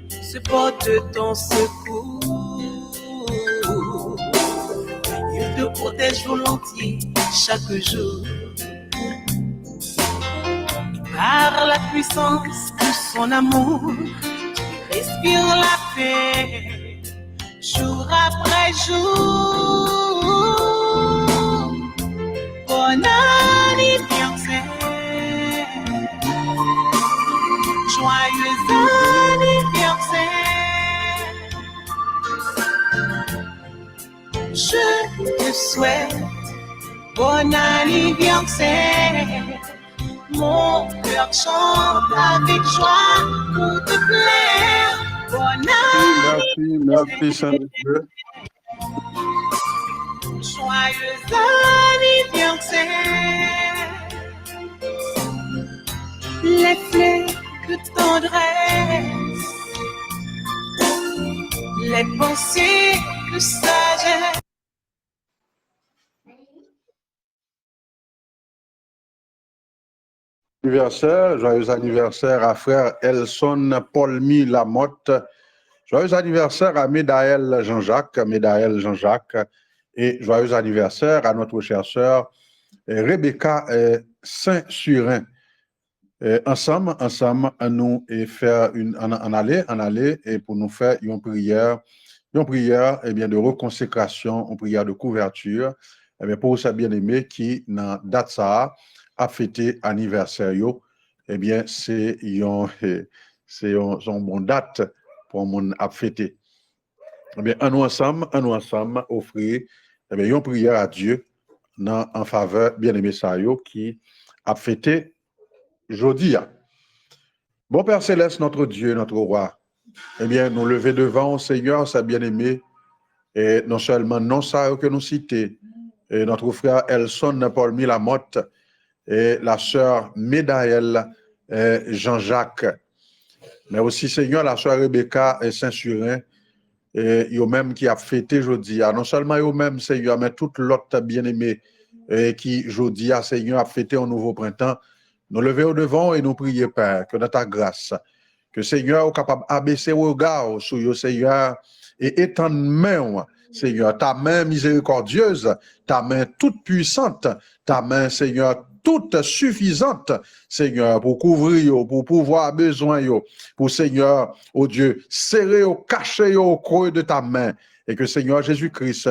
se porte de ton secours. Il te protège volontiers chaque jour. Par la puissance de son amour, respire la paix jour après jour. Bon anniversaire, joyeux anniversaire. Je te souhaite bon anniversaire. Mon cœur chante avec joie pour te plaire. Bon Merci, Saint-Dieu. joyeux anniversaire. Les fleurs de tendresse, les pensées de sagesse. Joyeux anniversaire à frère Elson Paulmy Lamotte. Joyeux anniversaire à Médaël Jean-Jacques, et joyeux anniversaire à notre chère sœur Rebecca Saint-Surin. Ensemble, nous et faire en aller et pour nous faire une prière eh bien de reconsécration, une prière de couverture, eh bien pour sa bien-aimé qui dans date ça a fêté anniversaire yo, eh bien c'est son bon date pour mon a fêté. Eh bien nous ensemble offrir eh bien une prière à Dieu en faveur bien-aimé ça yo qui a fêté jeudi. Bon Père Céleste, notre Dieu, notre Roi, eh bien, nous lever devant au Seigneur, sa bien-aimée, et non seulement non ça que nous citer, et notre frère Elson Paulmy Lamotte, et la sœur Médaël Jean-Jacques, mais aussi, Seigneur, la sœur Rebecca et Saint-Surin, et eux-mêmes qui a fêté aujourd'hui, non seulement eux-mêmes, Seigneur, mais toute l'autre bien-aimée qui, aujourd'hui, Seigneur, a fêté un nouveau printemps. Nous lever au devant et nous prier, Père, que dans ta grâce, que Seigneur est capable d'abaisser le regard sur le Seigneur et étendre main, Seigneur, ta main miséricordieuse, ta main toute puissante, ta main, Seigneur, toute suffisante, Seigneur, pour couvrir, pour pouvoir besoin, pour Seigneur, oh Dieu, serrer, cacher au creux de ta main, et que Seigneur Jésus-Christ,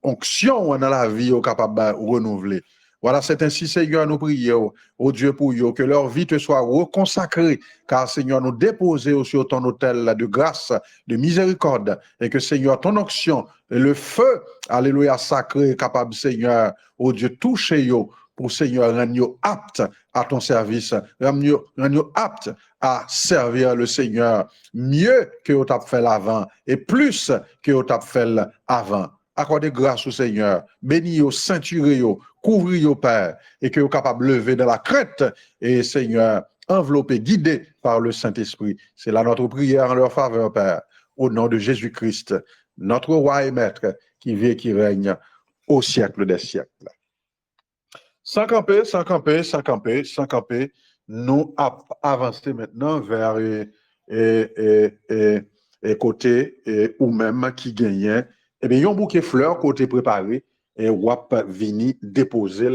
onction dans la vie, est capable de renouveler. Voilà, c'est ainsi, Seigneur, nous prions, oh Dieu, pour eux, que leur vie te soit reconsacrée, car, Seigneur, nous déposer sur ton autel de grâce, de miséricorde, et que, Seigneur, ton onction, le feu, alléluia, sacré, capable, Seigneur, oh Dieu, toucher eux, pour, Seigneur, rendre apte à ton service, rendre apte à servir le Seigneur mieux que vous avez fait l'avant, et plus que vous avez fait avant. Accordez grâce au Seigneur, bénis au ceinturé, couvrir au Père, et que vous capable de lever dans la crête, et Seigneur, enveloppé, guidé par le Saint-Esprit. C'est là notre prière en leur faveur, Père, au nom de Jésus-Christ, notre roi et maître, qui vit et qui règne au siècle des siècles. Sans camper, nous avancer maintenant vers côté ou même qui gagnait. Eh bien, il y a un bouquet de fleurs côté préparé et wap vini déposer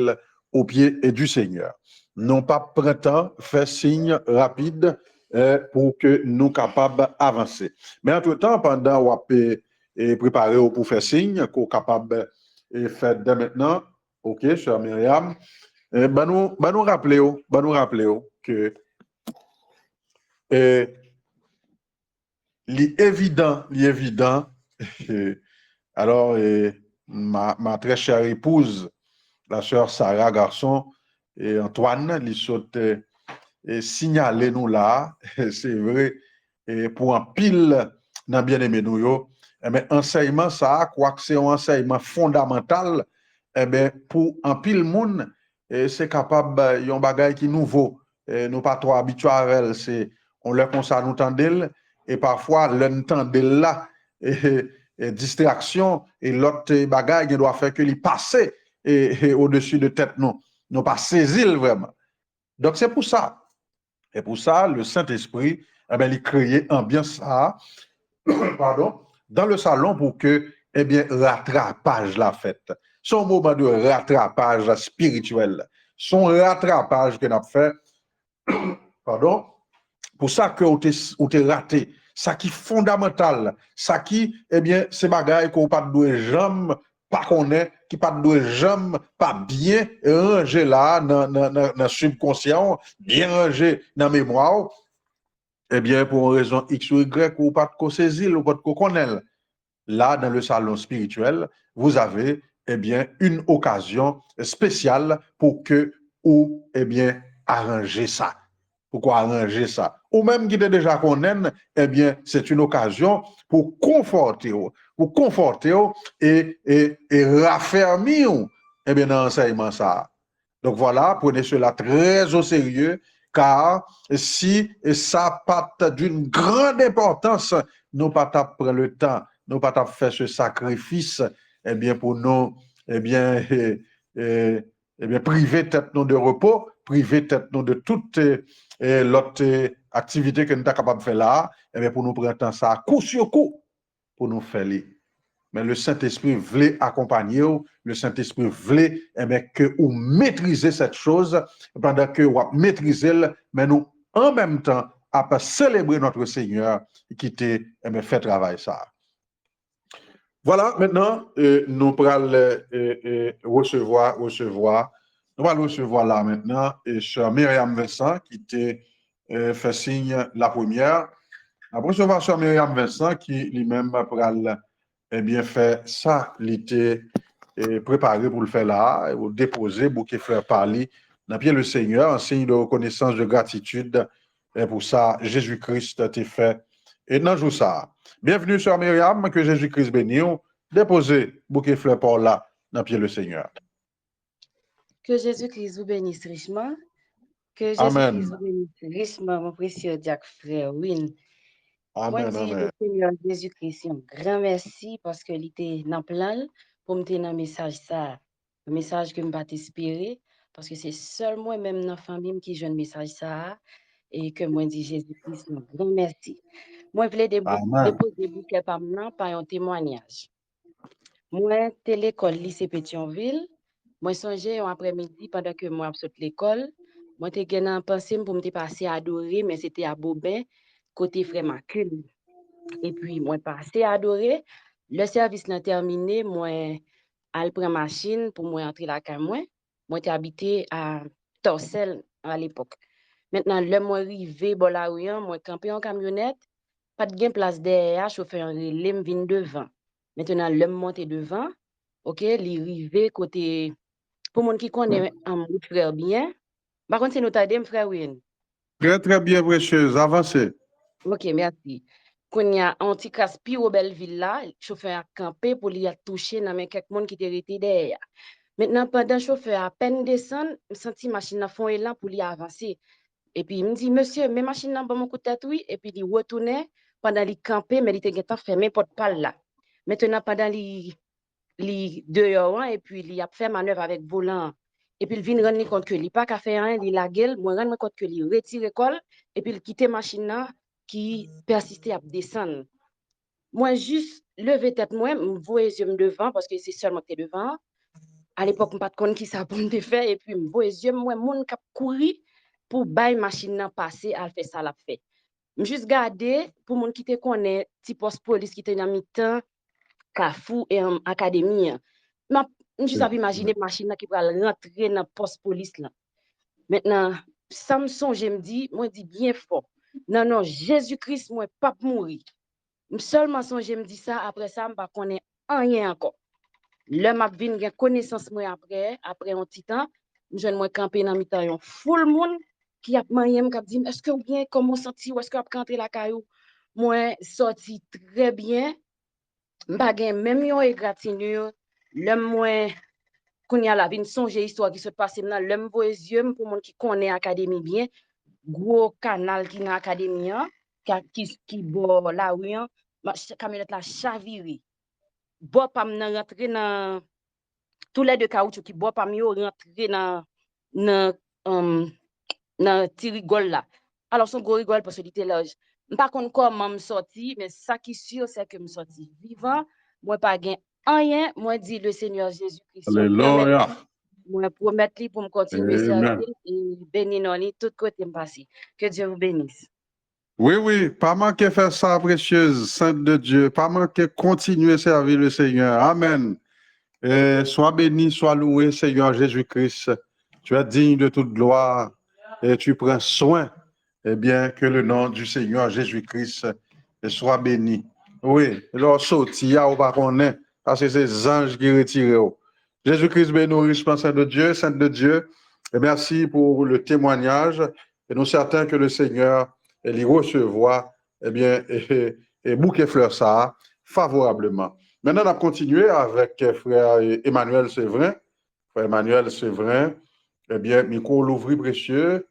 au pied du Seigneur. Non pas printemps, fait signe rapide pour que nous capables d'avancer. Mais entre-temps, pendant wap préparé pour faire signe, qu'on capable de faire dès maintenant, ok, chère Myriam, nous rappeler que l'évident, alors, ma très chère épouse, la sœur Sarah Garçon et Antoine, ils sont signalés nous là, c'est vrai, et pour un pile dans bien-aimé nous yo, mais enseignement ça, quoi que c'est un enseignement fondamental, pour un pile monde, c'est capable yon bagay qui nouveau, nous pas trop habitués avec, c'est on leur comme ça nous tendel et parfois l'un tendel là et distraction et l'autre bagay qui doit faire que lui passer et au-dessus de tête nous pas saisir vraiment. Donc c'est pour ça. Et pour ça, le Saint-Esprit, il crée ambiance ça, pardon, dans le salon pour que, rattrapage la fête. Son moment de rattrapage spirituel, son rattrapage que n'a fait, pardon, pour ça que vous t'es raté. Ça qui est fondamental, ça qui, c'est bagaille qu'on pas de jambes, pas qu'on est, qui pas de jambes, pas bien rangé là, dans le subconscient, bien rangé dans la mémoire, pour une raison X ou Y, ou pas de saisir, ou pas de connaître. Là, dans le salon spirituel, vous avez, une occasion spéciale pour que, ou, arranger ça. Pourquoi arranger ça? Ou même qui est déjà connaît, c'est une occasion pour conforter et raffermir, dans l'enseignement ça. Donc voilà, prenez cela très au sérieux, car si ça part d'une grande importance, nous pas prendre le temps, nous pas faire ce sacrifice, pour nous, priver tête nous de repos, priver tête nous de toute l'autre activité que nous sommes capables de faire là, pour nous prendre temps ça coup sur coup pour nous faire les. Mais le Saint-Esprit voulait accompagner vous, le Saint-Esprit voulait que vous maîtrisez cette chose, pendant que vous maîtrisez, mais nous, en même temps, à célébrer notre Seigneur qui t'a fait travail ça. Voilà, maintenant, nous allons recevoir, nous allons recevoir là maintenant, Sœur Myriam Vincent qui t'a fait signe la première. Après recevoir Sœur Myriam Vincent qui lui-même pral fait ça, il était préparé pour le faire là, pour déposer bouquet fleurs parler dans pied le Seigneur, en signe de reconnaissance, de gratitude, et pour ça, Jésus-Christ t'a fait. Et dans jour ça. Bienvenue, Sœur Myriam, que Jésus-Christ bénisse. Déposez bouquet fleurs par là, dans pied le Seigneur. Que Jésus-Christ vous bénisse richement. Que Amen. Jésus-Christ vous bénisse richement, mon précieux diacre frère Win. Moi, Amen, je dis amen. le Seigneur Jésus-Christ, un grand merci parce que il était dans le plan pour me tenir un message ça, un message que je pas espérer parce que c'est seul moi même dans la famille qui joue un message ça et que moi dis Jésus-Christ, un grand merci. Moi, je voulais déposer des bouquets par maintenant par un témoignage. Moi, j'étais à l'école lycée Pétionville. Moi, songeais un après-midi pendant que moi sortais de l'école. Moi, j'étais en pensée pour me passer à adorer, mais c'était à Bobin, côté Frère Macule. Et puis, moi, passé à adorer. Le service n'a terminé. Moi, je prends machine pour moi entrer la caille. Moi, j'étais habité à Torcel à l'époque. Maintenant, le moi arrivé, moi, campé en camionnette. Pas de gain place derrière, chauffeur relais me vient devant. Maintenant, l'homme monte devant, ok, il arrive côté, pour monde qui connaît un frère bien, par contre, c'est notre aide, frère Win. Très, très bien, précieuse. Avancez. Ok, merci. Quand il y a un petit caspi au Belleville là, le chauffeur a campé pour lui toucher dans quelques monde qui était resté derrière. Maintenant, pendant le chauffeur à peine descend, je senti machine à fond élan pour lui avancer. Et puis, il me dit, monsieur, mes machines n'ont pas mon coup de tête, oui. Et puis, il retournait pendant qu'il campait, mais il était fermé porte-palle là. Maintenant, pendant les 2 heures, et puis il a fait manœuvre avec volant. Et puis, il vient rendre compte que il n'a pas qu'à faire rien, il a gueule, moi, rendre compte que il retire l'école, et puis il quitte la machine là, qui persistait à descendre. Moi, juste lever tête, moi, je vois les yeux devant, parce que c'est seulement que devant. À l'époque, je ne sais pas qui ça pour me faire, et puis je vois les yeux, moi, mon cap courir pour bailler machine là passer, à faire ça, l'a fait. Je juste garder pour mon qui te connaît, petit poste police qui était dans mi-temps, Carrefour et académie. Je juste imaginer machine qui va rentrer dans poste police là. Maintenant, Samson, je me dis, moi dis bien fort. Non, non, Jésus-Christ, moi pas mourir. Seulement son, je me dis ça, après ça, je ne connais rien encore. Le m'a vinn gen connaissance moi après un petit temps, jeune moi camper dans mi-temps yon full monde qui a mayem qui dit est-ce que bien comment senti ou est-ce que a canté la caillou moi sorti très bien m'pa gen même yon égratignure le moi kounya la vinn songe histoire qui se passe maintenant le m'voye yeux pour monde qui connaît académie bien gros canal qui dans académie qui bord la rue camionnette la chaviré bon pas m'nan rentrer dans tous les deux caoutchouc qui boit parmi eux rentrer dans dans ti rigole là alors son gros rigole parce que il était large par contre comment me sorti mais ça qui sûr c'est que me sorti vivant moi pas gain rien moi dit le Seigneur Jésus-Christ Alléluia. moi promettre pour me continuer Amen. servir et bénir non tout côté me passer que Dieu vous bénisse. Oui, oui, pas manquer faire ça, précieuse, sainte de Dieu, pas manquer continuer à servir le Seigneur. Amen. Et sois béni, sois loué, Seigneur Jésus-Christ. Tu es digne de toute gloire et tu prends soin, eh bien, que le nom du Seigneur Jésus-Christ soit béni. Oui, leur sorti, au baronnet, parce que c'est les anges qui retirent. Jésus-Christ béni, Sainte de Dieu, Sainte de Dieu. Et merci pour le témoignage. Et nous sommes certains que le Seigneur il recevoir, eh bien, et bouquet fleur ça favorablement. Maintenant, on a continué avec frère Emmanuel Séverin. Frère Emmanuel Séverin, eh bien, micro l'ouvri précieux,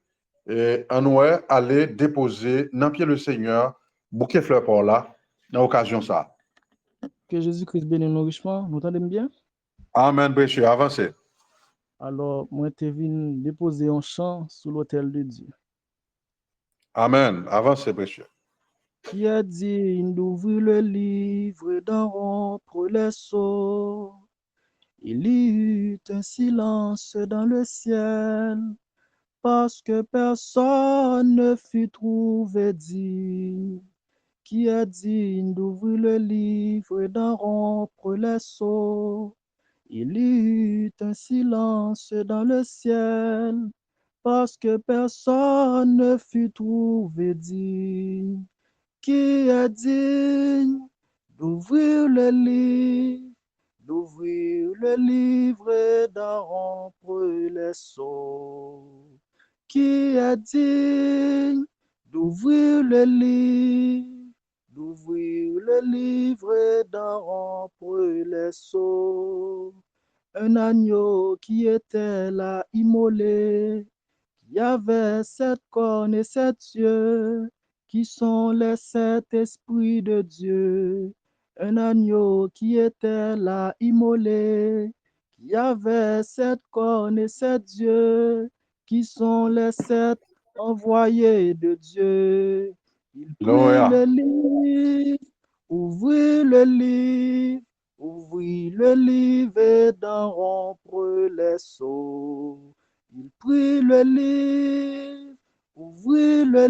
et on est allé déposer dans pied le Seigneur, bouquet fleur pour là, dans l'occasion ça. Que Jésus-Christ bénisse nous richement, nous entendons bien? Amen, précieux, avancez. Alors, moi, je viens déposer un chant sous l'autel de Dieu. Amen, avancez, précieux. Qui a digne d'ouvrir le livre, d'en rompre les sceaux. Il y eut un silence dans le ciel, parce que personne ne fut trouvé digne. Qui est digne d'ouvrir le livre, d'en rompre les sceaux. Il y eut un silence dans le ciel, parce que personne ne fut trouvé digne. Qui est digne d'ouvrir le livre et d'en rompre les sceaux. Qui est digne d'ouvrir le livre et d'en rompre les sceaux. Un agneau qui était là immolé, qui avait 7 cornes et 7 yeux, qui sont les 7 esprits de Dieu. Un agneau qui était là immolé, qui avait 7 cornes et 7 yeux, qui sont les 7 envoyés de Dieu. Il prit le livre, ouvrit le livre et d'en rompre les sceaux. Il prit le livre, ouvrit le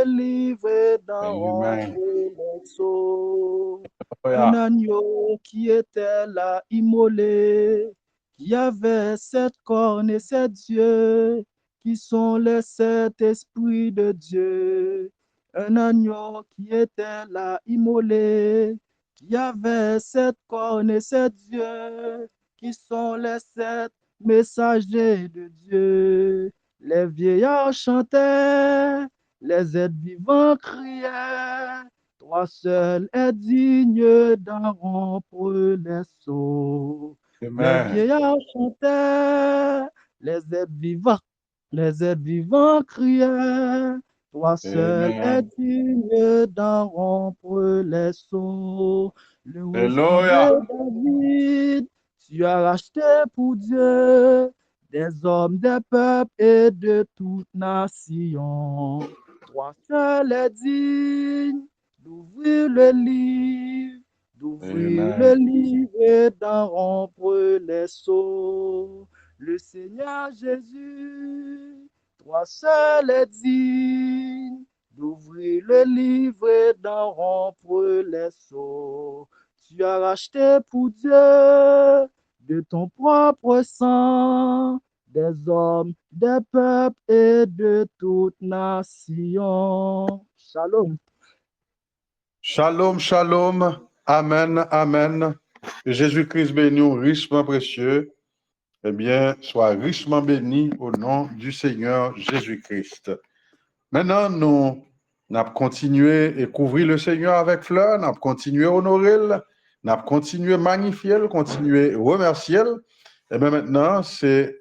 livre et d'en rompre les sceaux. Un agneau qui était là immolé, qui avait 7 cornes et 7 yeux, qui sont les 7 esprits de Dieu. Un agneau qui était là immolé, qui avait 7 cornes et 7 yeux, qui sont les 7 messagers de Dieu. Les vieillards chantaient, les êtres vivants criaient, toi seul es digne d'en rompre les sceaux. Les vieillards chantaient, les êtres vivants criaient, toi seul es digne d'en rompre les sceaux. Le de David, tu as racheté pour Dieu des hommes, des peuples et de toutes nations. Toi seul es digne d'ouvrir le livre et d'en rompre les sceaux. Le Seigneur Jésus, toi seul es digne d'ouvrir le livre et d'en rompre les sceaux. Tu as racheté pour Dieu de ton propre sang des hommes, des peuples et de toutes nations. Shalom. Shalom, shalom. Amen, amen. Que Jésus-Christ béni, richement précieux, eh bien, soit richement béni au nom du Seigneur Jésus-Christ. Maintenant, nous avons continué à couvrir le Seigneur avec fleurs, nous avons continué à honorer, nous avons continué à magnifier, continué à remercier. Et bien maintenant, c'est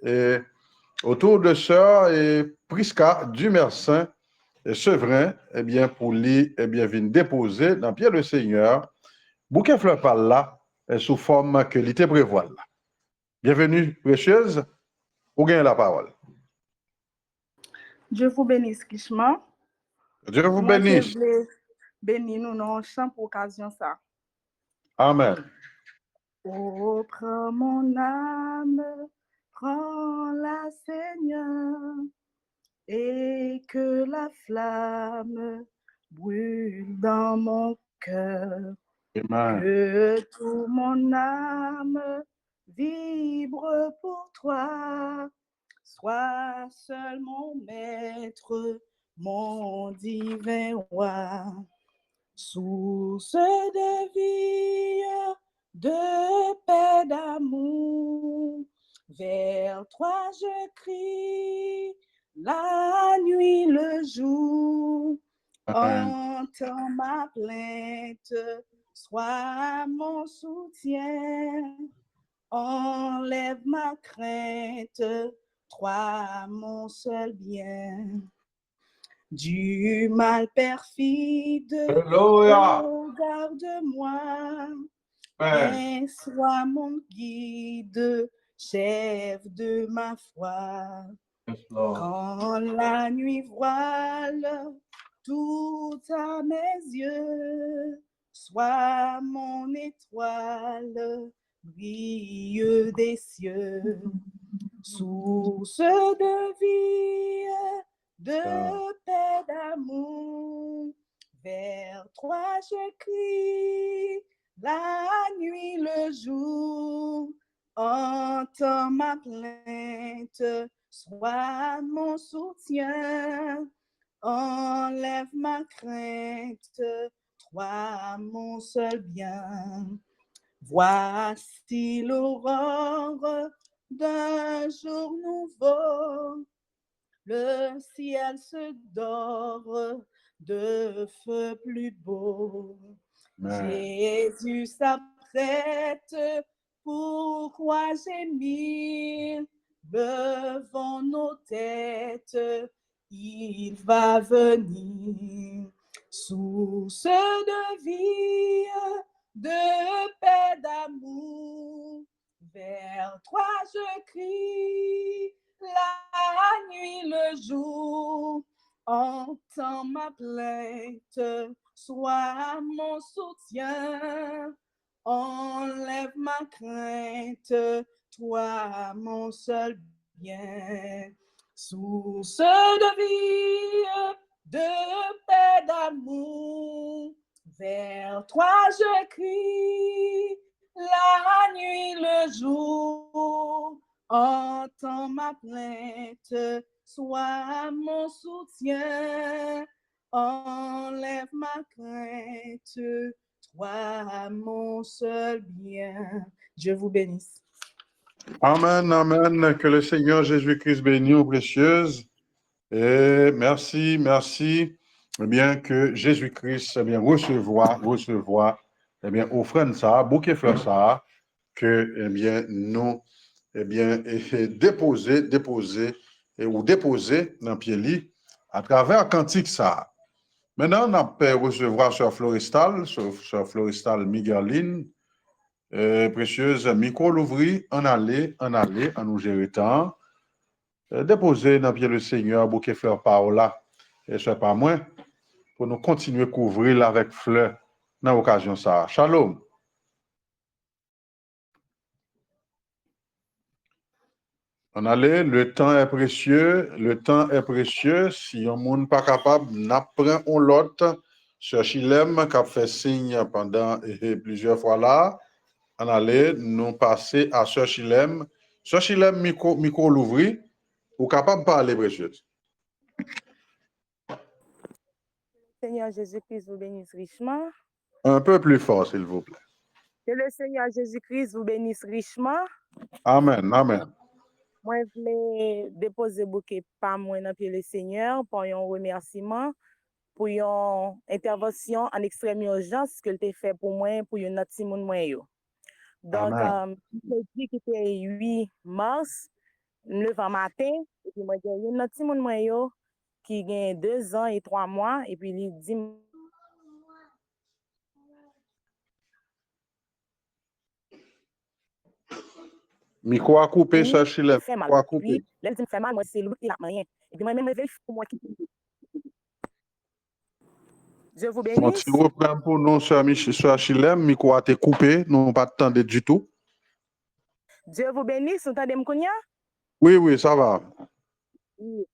autour de sœur et Prisca Dumersin et Sevrin, eh bien, pour lui, eh bien, venir déposer dans le pied du Seigneur, bouquet fleurs par là, sous forme que l'été prévoit là. Bienvenue, précieuse, vous gagnez la parole. Dieu vous bénisse richement. Dieu vous Moi, bénisse. je voulais bénir nous dans un chant pour occasion ça. Amen. Oh, prends mon âme, prends-la, Seigneur, et que la flamme brûle dans mon cœur. Amen. Que tout mon âme vibre pour toi. Sois seul mon maître, mon divin roi. Source de vie, de paix, d'amour, vers toi je crie, la nuit, le jour. Amen. Entends ma plainte, sois mon soutien. Enlève ma crainte, toi mon seul bien. Du mal perfide, oh, garde-moi, et sois mon guide, chef de ma foi. Quand la nuit voile tout à mes yeux, sois mon étoile, brille des cieux, source de vie, de paix, d'amour, vers toi je crie, la nuit, le jour, entends ma plainte, sois mon soutien, enlève ma crainte, toi mon seul bien. Voici l'aurore d'un jour nouveau, le ciel se dore de feu plus beau. Jésus s'apprête, pourquoi gémir? Levons nos têtes, il va venir. Source de vie, de paix, d'amour, vers toi je crie, la nuit, le jour, entends ma plainte, sois mon soutien, enlève ma crainte, toi mon seul bien. Source de vie, de paix, d'amour, vers toi je crie, la nuit, le jour, entends ma plainte, sois mon soutien, enlève ma crainte, toi mon seul bien. Dieu vous bénisse. Amen, amen. Que le Seigneur Jésus-Christ bénisse aux précieuses. Et merci, merci. Eh bien, que Jésus-Christ, eh bien, recevoir, eh bien, offrande ça, bouquet fleur ça, que, eh bien, nous, eh bien, déposer dans le pied à travers un cantique ça. Maintenant, on peut recevoir Sœur Florestal, Migueline, précieuse, micro l'ouvri, en aller, en nous gérer temps. Déposer dans le pied le Seigneur, bouquet fleurs par là, et ce n'est pas moins, pour nous continuer à couvrir avec fleurs dans l'occasion ça. Shalom. On allait, le temps est précieux, si on n'est pas capable, n'apprend on l'autre, Sœur Chilem, qui a fait signe pendant plusieurs fois là, on allait nous passer à Sœur Chilem. Sœur Chilem, micro l'ouvri, ou capable de parler, précieuse. Seigneur Jésus-Christ vous bénisse richement. Un peu plus fort, s'il vous plaît. Que le Seigneur Jésus-Christ vous bénisse richement. Amen, amen. Moi, je voulais déposer bouquet pas moi dans pied le Seigneur pour un remerciement, pour une intervention en extrême urgence que tu fait pour moi, pour une autre monde moi yo. Donc, jeudi qui était 8 mars, 9h matin, et puis moi j'ai une autre monde moi yo qui a 2 ans et 3 mois, et puis il dit Micro a coupé, ça, Chile. Micro a coupé. Puis, là, il me fait mal, moi, c'est l'autre qui a rien. Et puis, moi-même, je vérifie pour moi qui. Dieu vous bénisse. Bon, tu reprends pour nous, Sœur Chilem, micro a été coupé, nous n'avons pas attendu du tout. Dieu vous bénisse, vous entendez Mkounia? Oui, oui, ça va. Oui.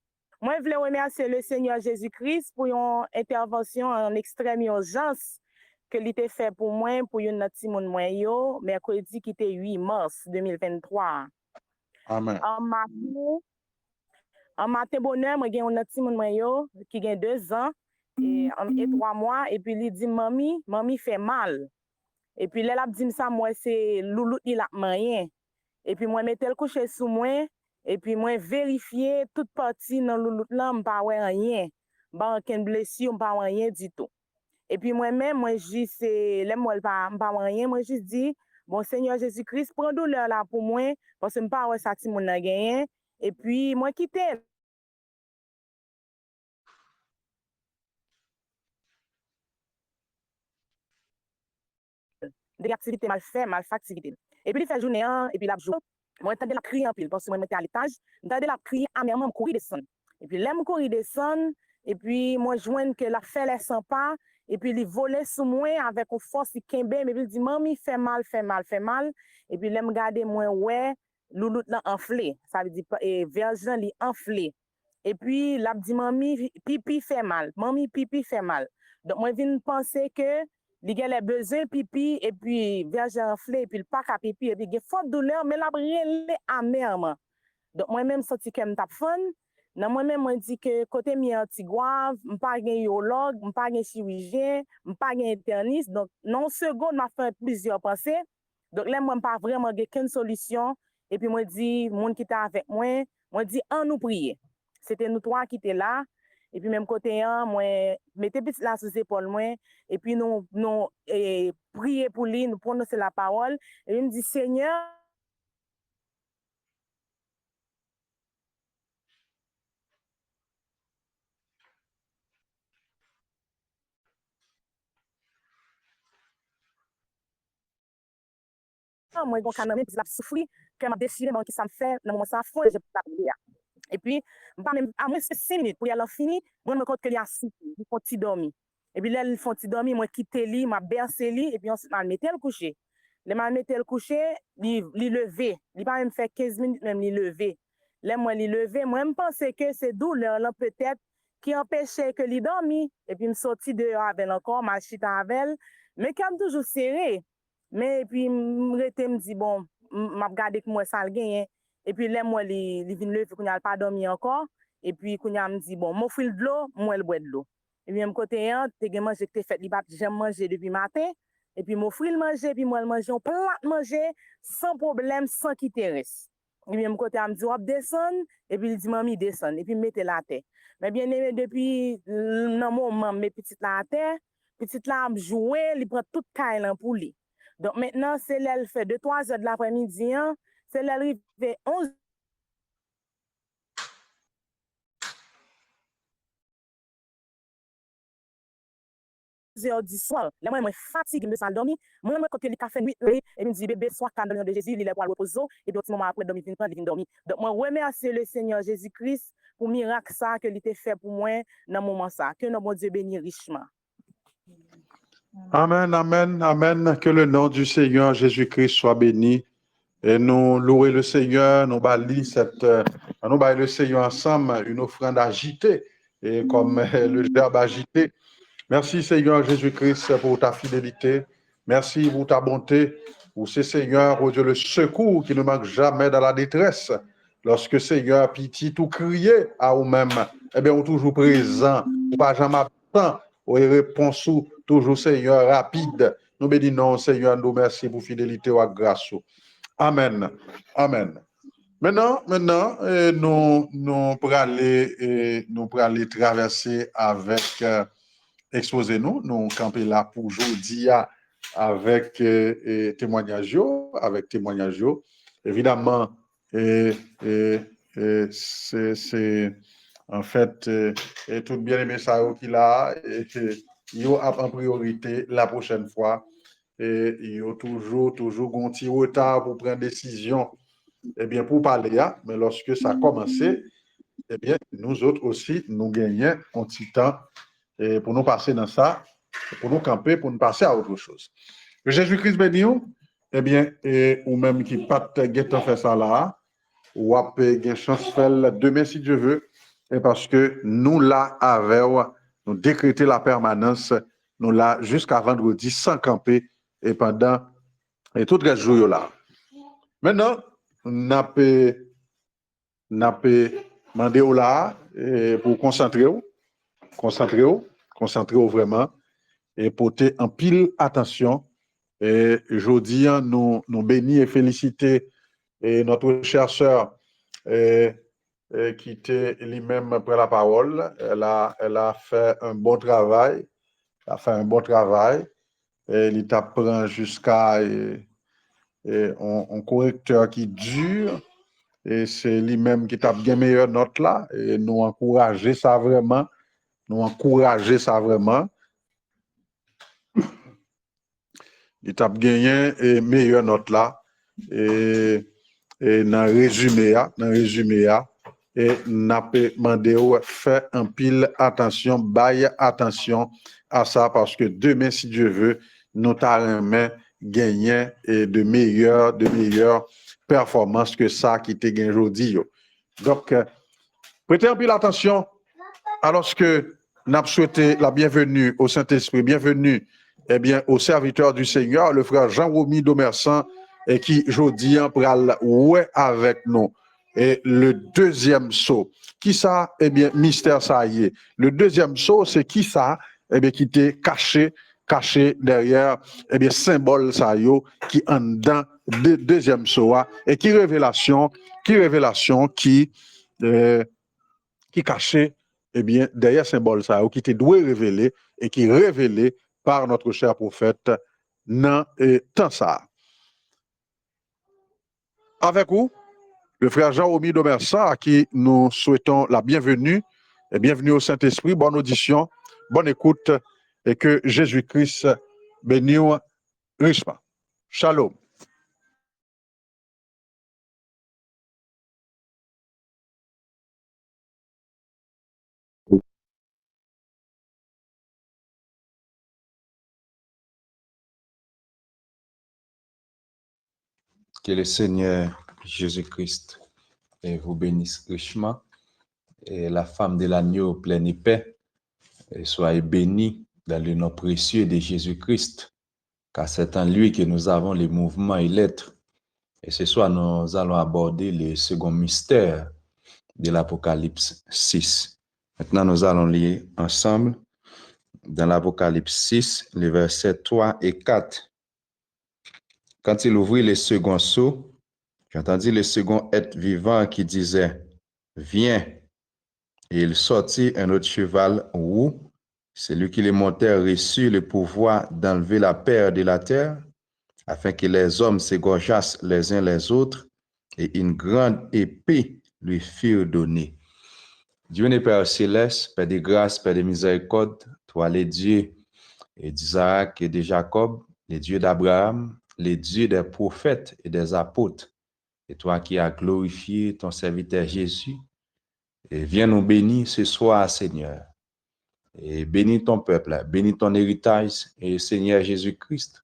Moi, je voulais remercier le Seigneur Jésus-Christ pour une intervention en extrême urgence que il était fait pour moi, pour une petit monde moi yo, mercredi qui était 8 mars 2023. Amen. En matin bonheur, moi j'ai un petit monde moi yo qui a 2 ans et 3 mois, et puis il dit mamie fait mal. Et puis là dit ça, moi c'est loulou il a rien. Et puis moi mettais le coucher sous moi, et puis moi vérifier toute partie dans loulou là, m'pas rien. Pas aucune blessure, pas rien du tout. Et puis moi-même, moi je c'est là moi pas rien, moi juste dis bon Seigneur Jésus-Christ, prends douleur là pour moi parce que m'pas ouais ça ti moun nan gagné. Et puis moi quitter des activités mal facilité. Et puis il fait journée et puis la jour moi j'entendais la crier en pile parce que moi j'étais à l'étage, j'entendais la crier amèrement, courir descendre. Et puis là me courir descendre et puis moi joindre que la fait les sans pas et puis il volait sous moi avec une force il kembe mais il dit mamie fait mal. Et puis là me regarder moi ouais loulout là enflé, ça veut dire et version li enflé. Et puis là dit mamie pipi fait mal. Donc moi viens penser que il a besoin pipi et puis verge enflé et puis le pas à pipi et puis il a forte douleur mais la brûlé amèrement. Donc moi-même senti que me tape fun. Nan moi-même moi dit que côté mi antigouave, m'pas gen urologue, m'pas gen chirurgien, m'pas gen interniste. Donc non seconde m'a fait plusieurs pensées. Donc là moi pas vraiment gen aucune solution et puis moi dit monde qui était avec moi dit en nous prier. C'était nous trois qui étaient là. Et puis même côté moi mettez petit là sous épaule moi et puis nous prier pour lui, nous prononcer la parole et il me dit Seigneur moi bon quand même la souffrir que m'a déchiré qui ça me fait dans mon sang fond je pas prier. Et puis pas même à moins 5 minutes pour y aller fini moi me compte que il y a 6 il faut ti dormir. Et puis là il faut ti dormir moi quitter lui m'a bercé lui et puis ensuite m'a mettre le coucher. Le m'a mettre le coucher il lever il pas même fait 15 minutes même il lever. Là moi il lever moi me penser que c'est douleur là peut-être qui empêchait que il dormi et puis me sorti dehors avec encore ma chita avec mais comme toujours serré. Mais puis me dit bon m'a regarder que moi ça le gagne et puis là moi il vient lever qu'on a pas dormi encore et puis qu'on a me dit bon m'offrir de l'eau moi le boire de l'eau et puis même côté t'es gen manger que fait li pas j'aime manger depuis matin et puis m'offrir le manger puis moi le manger on plat manger sans problème sans qui reste et puis même côté me dit on descendre et puis il dit mamie descendre et puis mettez la terre mais bien aimé depuis dans moment mes petites la terre petite là jouer il prend toute caille pour lui. Donc maintenant, c'est là, elle fait 2-3 heures de l'après-midi, hein? C'est là, elle fait 11 heures du soir. Là, moi, je suis fatiguée, je me sens dormir. Moi, quand il a fait nuit, et me dit, bébé, soit quand le nom de Jésus, il est pour le reposer, et puis, moment après, il vient dormir. Donc, moi, remercie le Seigneur Jésus-Christ pour le miracle ça que il a fait pour moi dans ce moment ça. Que notre Dieu bénisse richement. Amen, amen, amen. Que le nom du Seigneur Jésus-Christ soit béni. Et nous louer le Seigneur, nous bailler le Seigneur ensemble, une offrande agitée, et comme le verbe agité. Merci Seigneur Jésus-Christ pour ta fidélité. Merci pour ta bonté. Pour ce Seigneur, oh Dieu, le secours qui ne manque jamais dans la détresse. Lorsque Seigneur, pitié, tout crier à vous-même, eh bien, on est toujours présent, pas jamais absent. Oui, réponse toujours, Seigneur, rapide. Nous bénissons, Seigneur, nous merci pour fidélité ou grâce. Amen. Amen. Maintenant, nous pourrons aller traverser avec exposer nous camper là pour aujourd'hui avec témoignage, Évidemment, c'est en fait tout bien aimé ça qu'il a et il a en priorité la prochaine fois et il y a toujours un petit retard pour prendre décision. Eh bien, pour parler, mais lorsque ça a commencé, eh bien, nous autres aussi, nous gagnons un petit temps pour nous passer dans ça, pour nous camper, pour nous passer à autre chose. Jésus-Christ béni, eh bien, ou même qui pas de faire ça là, ou a une chance de faire demain si Dieu veut, et parce que nous là, avec nous décréter la permanence, nous là jusqu'à vendredi sans camper et pendant tout le jour là. Maintenant, n'a pas demandé là pour concentrer vraiment et porter en pile attention. Et aujourd'hui, nous bénissons et félicitons notre chère sœur qui était lui-même après la parole. Elle a fait un bon travail. Elle t'apprend jusqu'à un correcteur qui dure. Et c'est lui-même qui tape bien meilleure note là. Et nous encourager ça vraiment. Il tape gagné et meilleure note là. Et dans résumé et n'a pas demandé faire un pile attention, baille attention à ça parce que demain si Dieu veut, nous t'arrêtons gagner et de meilleures performances que ça qui était gagné aujourd'hui. Donc prêtez un pile attention alors que nous avons souhaité la bienvenue au Saint-Esprit, bienvenue eh bien, au serviteur du Seigneur, le frère Jean-Romy Domersan, et qui, aujourd'hui, pral ouais avec nous. Et le deuxième saut, qui ça? Eh bien, mystère ça y est. Le deuxième saut, c'est qui ça? Eh bien, qui était caché derrière, eh bien, symbole ça y est, qui en dans deuxième saut, et qui révélation, qui caché, eh bien, derrière symbole ça y est, qui était doué révéler, et qui révélé par notre cher prophète dans temps ça. Avec vous, le frère Jean-Romy Domersan, à qui nous souhaitons la bienvenue, et bienvenue au Saint-Esprit, bonne audition, bonne écoute, et que Jésus-Christ bénisse richement. Shalom. Que le Seigneur Jésus-Christ vous bénisse richement et la femme de l'agneau pleine et paix soit bénie dans le nom précieux de Jésus-Christ, car c'est en lui que nous avons les mouvements et l'être. Et ce soir, nous allons aborder le second mystère de l'Apocalypse 6. Maintenant, nous allons lire ensemble dans l'Apocalypse 6, les versets 3 et 4. Quand il ouvrit le second sceau, j'entendis le second être vivant qui disait « Viens !» Et il sortit un autre cheval roux. Celui qui les montait reçut le pouvoir d'enlever la terre de la terre, afin que les hommes s'égorgeassent les uns les autres, et une grande épée lui fut donnée. Dieu n'est Père céleste, Père de grâce, Père de miséricorde, toi les dieux d'Isaac et de Jacob, les dieux d'Abraham, les dieux des prophètes et des apôtres, et toi qui as glorifié ton serviteur Jésus, et viens nous bénir ce soir, Seigneur, et bénis ton peuple, bénis ton héritage, et Seigneur Jésus-Christ,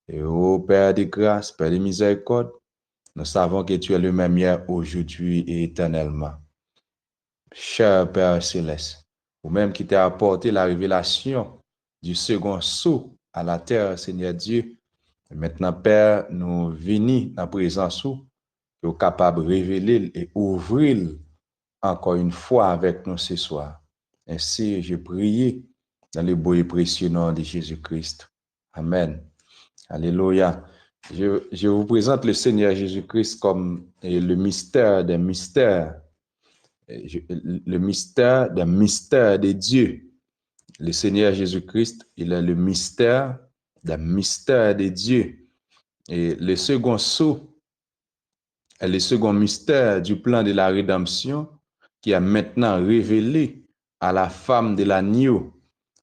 et ô Père de grâce, Père de miséricorde, nous savons que tu es le même hier, aujourd'hui et éternellement. Cher Père céleste, ou même qui t'a apporté la révélation du second sceau à la terre, Seigneur Dieu, et maintenant, Père, nous venons dans la présence où tu es capable de révéler et ouvrir encore une fois avec nous ce soir. Ainsi, je prie dans le beau et précieux nom de Jésus-Christ. Amen. Alléluia. Je vous présente le Seigneur Jésus-Christ comme le mystère des mystères. Le mystère des mystères de Dieu. Le Seigneur Jésus-Christ, il est le mystère des mystères de Dieu. Et le second sceau est le second mystère du plan de la rédemption qui est maintenant révélé à la femme de l'agneau.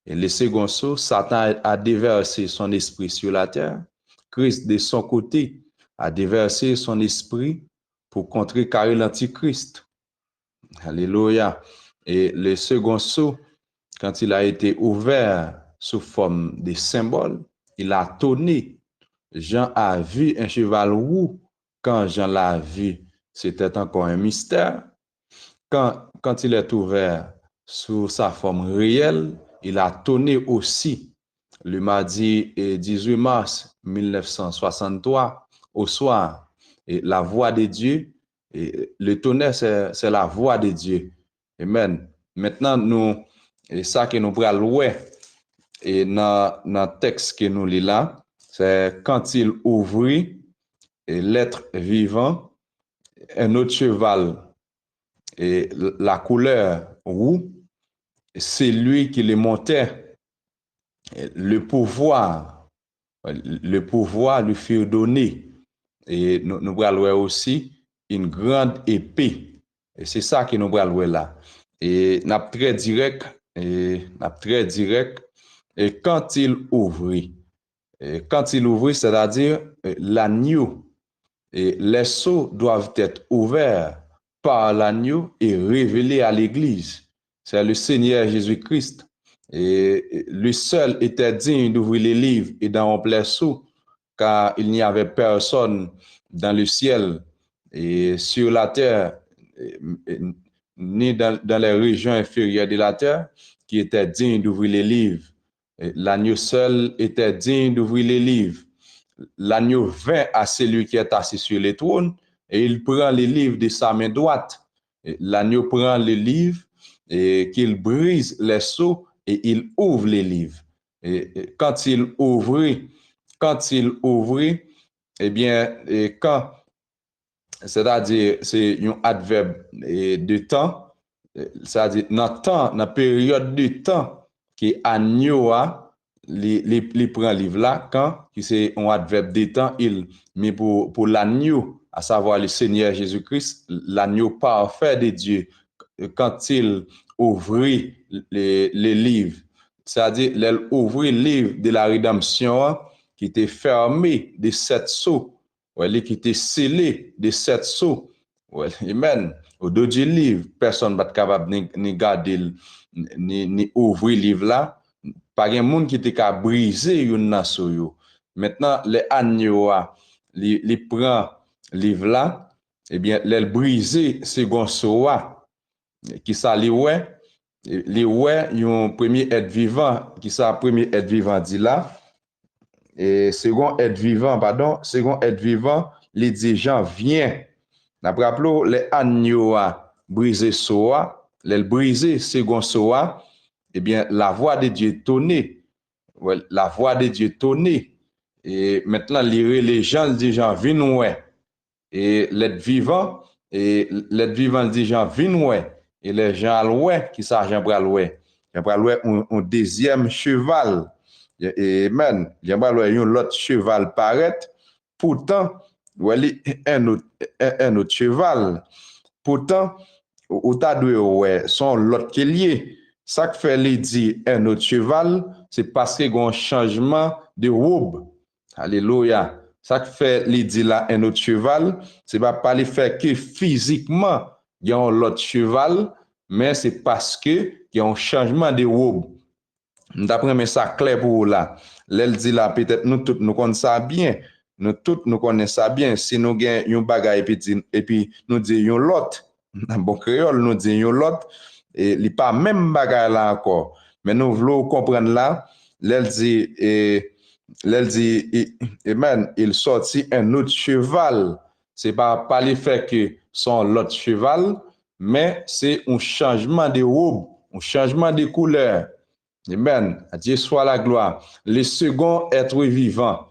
Et le second sceau, Satan a déversé son esprit sur la terre. Christ, de son côté, a déversé son esprit pour contrecarrer l'Antichrist. Alléluia. Et le second sceau, quand il a été ouvert sous forme de symbole, il a tonné. Jean a vu un cheval roux. Quand Jean l'a vu, c'était encore un mystère. Quand il est ouvert sous sa forme réelle, il a tonné aussi. Le mardi 18 mars 1963, au soir, et la voix de Dieu, et le tonnerre, c'est la voix de Dieu. Amen. Maintenant, et ça que nous prenons, et dans le texte que nous lisons là, c'est quand il ouvrit l'être vivant, un autre cheval, et la couleur roux, c'est lui qui le montait. Le pouvoir lui fut donné. Et nous allons aussi une grande épée. Et c'est ça que nous allons là. Et nous très direct. Et quand il ouvrit, c'est-à-dire l'agneau, et les sceaux doivent être ouverts par l'agneau et révélés à l'Église. C'est le Seigneur Jésus-Christ. Et lui seul était digne d'ouvrir les livres et d'en remplir les sceaux, car il n'y avait personne dans le ciel et sur la terre, ni dans les régions inférieures de la terre, qui était digne d'ouvrir les livres. L'agneau seul était digne d'ouvrir les livres. L'agneau vint à celui qui est assis sur le trône et il prend les livres de sa main droite. L'agneau prend les livres et qu'il brise les sceaux et il ouvre les livres. Et quand il ouvrit, eh bien, c'est-à-dire, c'est un adverbe de temps, c'est-à-dire, dans la période de temps qui agneau a, il prend le livre là, quand c'est un adverbe de temps, mais pour l'agneau, à savoir le Seigneur Jésus-Christ, l'agneau parfait de Dieu, quand il ouvrit les livres, c'est-à-dire, il ouvrit le livre de la rédemption qui était fermé de 7 sceaux, qui était scellé de 7 sceaux. Amen. Au dos du livre, personne n'est capable de garder, ni ouvrir le livre là. Pas un monde qui était capable de briser une nation. Maintenant, les agneaux, les prend le livre là, eh bien, les briser second sceau, qui ça les ouais, un premier être vivant, qui ça premier être vivant dit là, et second être vivant, les dit Jean vient. D'après les agneaux briser soa, les briser second soa, eh bien la voix de Dieu tonnait. La voix de Dieu tonnait. Et maintenant les gens disent Jean viens ouais. Et l'être vivant dit Jean viens ouais. Et les gens ouais qui ça Jean pral ouais. Jean pral ouais un deuxième cheval. Amen. Jean pral ouais un autre cheval paraître. Pourtant un autre cheval. Pourtant, au tas de son l'autre qui est lié. Ça que fait les dit un autre cheval, c'est parce qu'il y a un changement de robe. Alléluia. Ça que fait les dit là un autre cheval, c'est pas le fait que physiquement, il y a un autre cheval, mais c'est parce que il y a un changement de robe. D'après mais ça clair pour là. L'elle dit là peut-être nous tous nous connaissons ça bien. Nous tous nous connaissons ça bien. Si nous gagnons un bagage et puis nous disons l'autre, dans bon créole nous disons l'autre et il pas même bagage là encore. Mais nous voulons comprendre là, l'elle dit amen, il sortit un autre cheval. C'est pas le fait que son l'autre cheval, mais c'est un changement de robe, un changement de couleur. Amen. À Dieu soit la gloire. Les seconds êtres vivants.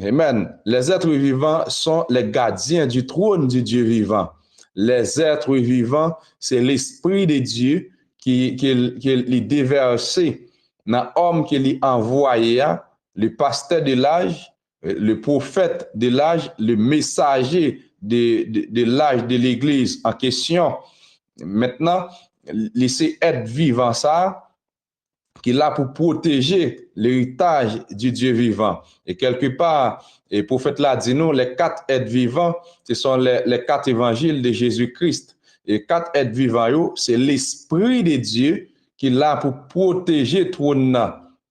Amen. Les êtres vivants sont les gardiens du trône du Dieu vivant. Les êtres vivants, c'est l'Esprit de Dieu qui est déversé dans l'homme qui est envoyé, le pasteur de l'âge, le prophète de l'âge, le messager de l'âge de l'Église en question. Maintenant, laissez être vivant ça, qui est là pour protéger l'héritage du Dieu vivant. Et quelque part, le prophète l'a dit nous, les 4 êtres vivants, ce sont les 4 évangiles de Jésus-Christ. Et 4 êtres vivants, c'est l'Esprit de Dieu qui est là pour protéger trône,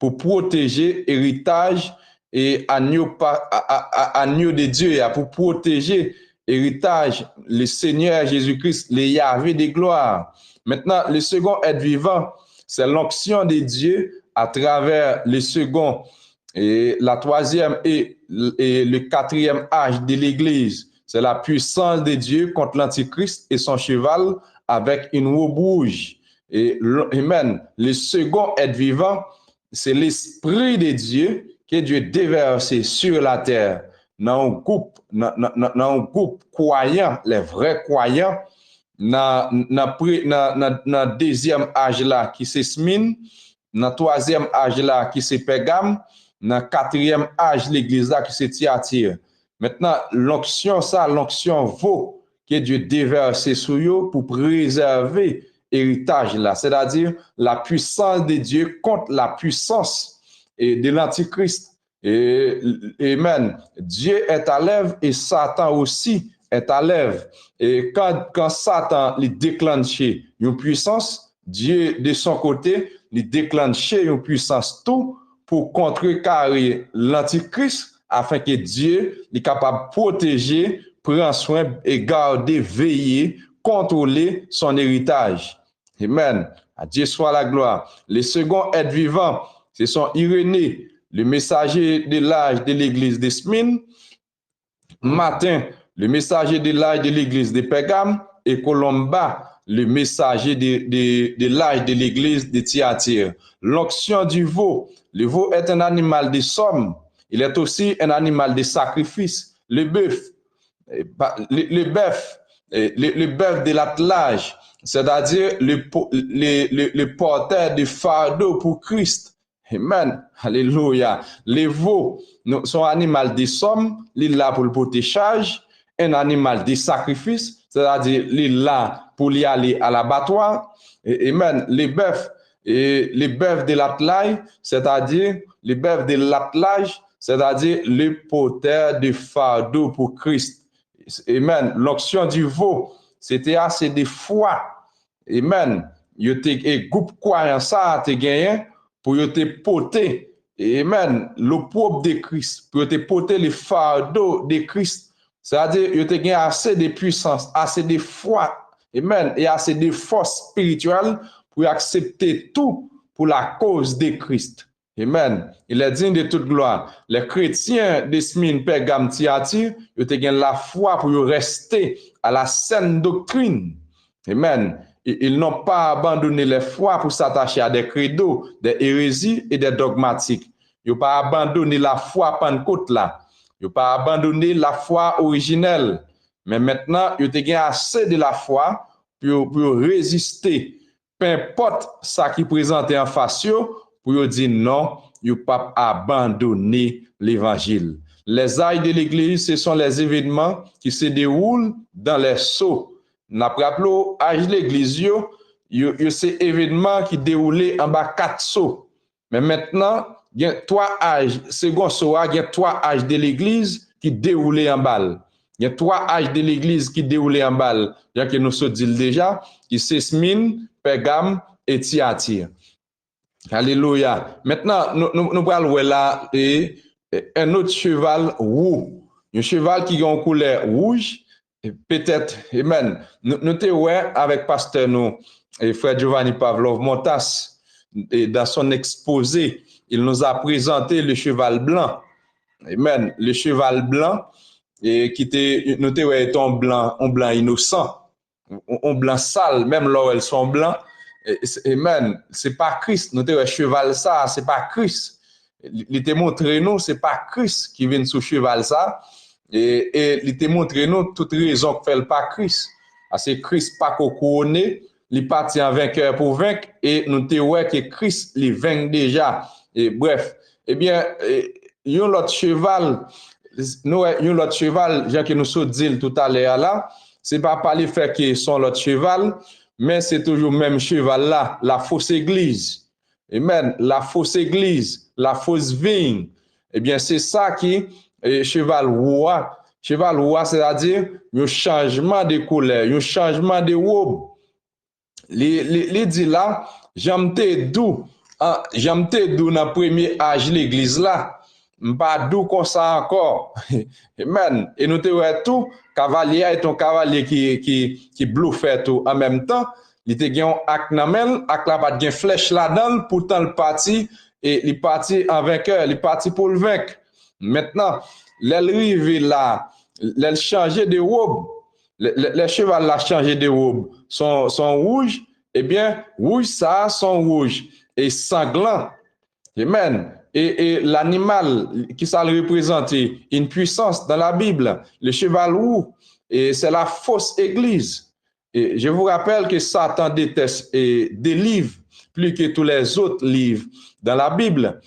pour protéger héritage et agneau de Dieu, pour protéger héritage, le Seigneur Jésus-Christ, le Yahvé des gloires. Maintenant, le second être vivant, c'est l'onction de Dieu à travers le second et la troisième et le quatrième âge de l'Église. C'est la puissance de Dieu contre l'Antichrist et son cheval avec une robe rouge. Et amen. Le second être vivant, c'est l'Esprit de Dieu que Dieu déversé sur la terre. Dans un groupe croyant, les vrais croyants, dans le deuxième âge là qui c'est Smyrne, dans le troisième âge là qui c'est Pergame, dans le quatrième âge l'église là qui c'est Thyatire. Maintenant, l'onction vaut que Dieu déverse sur eux pour préserver l'héritage là, c'est-à-dire la puissance de Dieu contre la puissance de l'Antichrist. Et amen. Dieu est à l'œuvre et Satan aussi est à l'œuvre. Et quand Satan lui déclenche une puissance, Dieu de son côté lui déclenche une puissance tout pour contrecarrer l'Antichrist afin que Dieu est capable de protéger, prendre soin et garder, veiller, contrôler son héritage. Amen. À Dieu soit la gloire. Les seconds êtres vivants, ce sont Irénée, le messager de l'âge de l'église de Smyrne, Martin, le messager de l'âge de l'église de Pergame, et Colomba, le messager de l'âge de l'église de Thyatire. L'onction du veau. Le veau est un animal de somme. Il est aussi un animal de sacrifice. Le bœuf, le bœuf de l'attelage, c'est-à-dire le porteur de fardeau pour Christ. Amen. Alléluia. Les veaux sont un animal de somme, il est là pour le porter charge, un animal de sacrifice, c'est-à-dire il est là pour y aller à l'abattoir. Amen. Les bœufs de l'attelage, c'est-à-dire les bœufs de l'attelage, c'est-à-dire le porteur de fardeau pour Christ. Amen. L'onction du veau, c'était assez de foi. Amen. Il y a groupe croyant ça, tu gagné pour te porter, amen, l'opprobre de Christ, pour te porter le fardeau de Christ. C'est-à-dire, il te gagné assez de puissance, assez de foi, amen, et assez de force spirituelle pour accepter tout pour la cause de Christ. Amen. Il est digne de toute gloire. Les chrétiens de Smyrne, Pergame, Thyatire, ils te gagné la foi pour rester à la saine doctrine. Amen. Ils n'ont pas abandonné les foi pour s'attacher à des credos, des hérésies et des dogmatiques. Ils n'ont pas abandonné la foi Pentecôte là. Ils n'ont pas abandonné la foi originelle. Mais maintenant, ils ont gagné assez de la foi pour résister. Peu importe ce qui présentait en face, pour dire non, ils n'ont pas abandonné l'évangile. Les âges de l'Église, ce sont les événements qui se déroulent dans les sceaux. N'a rappelé âge de l'église c'est événement qui déroulé en bas 4 sceaux. Mais maintenant, il y a 3 âges, second sceau, il y a 3 âges de l'église qui déroulé en bas. Il y a 3 âges de l'église qui déroulé en bas. Il y a que nous sommes dit déjà, qui c'est Smyrne, Pergame et Thyatire. Alléluia. Maintenant, nous allons voir là un autre cheval roux. Un cheval qui a une couleur rouge. Peut-être, amen. Nous sommes avec pasteur nous, et frère Giovanni Pavlov Montas, et dans son exposé, il nous a présenté le cheval blanc. Amen. Le cheval blanc, et qui était, nous sommes un blanc innocent, un blanc sale, même là où elles sont blancs, Amen, c'est pas Christ, nous te cheval ça, c'est pas Christ. Il te montré nous, c'est pas Christ qui vient sur cheval ça. Et il te montré nous toute raison que fait pas Christ. C'est Christ pas couronné, il parti en vainqueur pour vaincre et nous te ouais que Christ il vainc déjà. Et bref, eh bien yon l'autre cheval, yon l'autre cheval, Jean que nous so dit tout à l'heure là, c'est pas parler fait que son l'autre cheval, mais c'est toujours même cheval là, la fausse église. Amen, la fausse église, la fausse vigne. Eh bien c'est ça qui cheval roi. Cheval roi, c'est-à-dire un changement de couleur, un changement de robe. Les dit là, j'aime doux dans le premier âge l'église là. Pas doux comme ça encore. Amen. Et nous te voyons tout, cavalier est un cavalier qui bluffait tout en même temps. Il te gagne ak namel, ak la pas de flèche là-dedans, pourtant le parti et il parti en vainqueur, il parti pour le vaincre. Maintenant, l'arrivée là, elle changer de robe. Les chevaux là changé de robe. Sont rouges, eh bien, rouge ça, sont rouges et sanglants. Amen. Et l'animal qui ça représente une puissance dans la Bible, le cheval roux, et c'est la fausse église. Et je vous rappelle que Satan déteste des livres plus que tous les autres livres dans la Bible.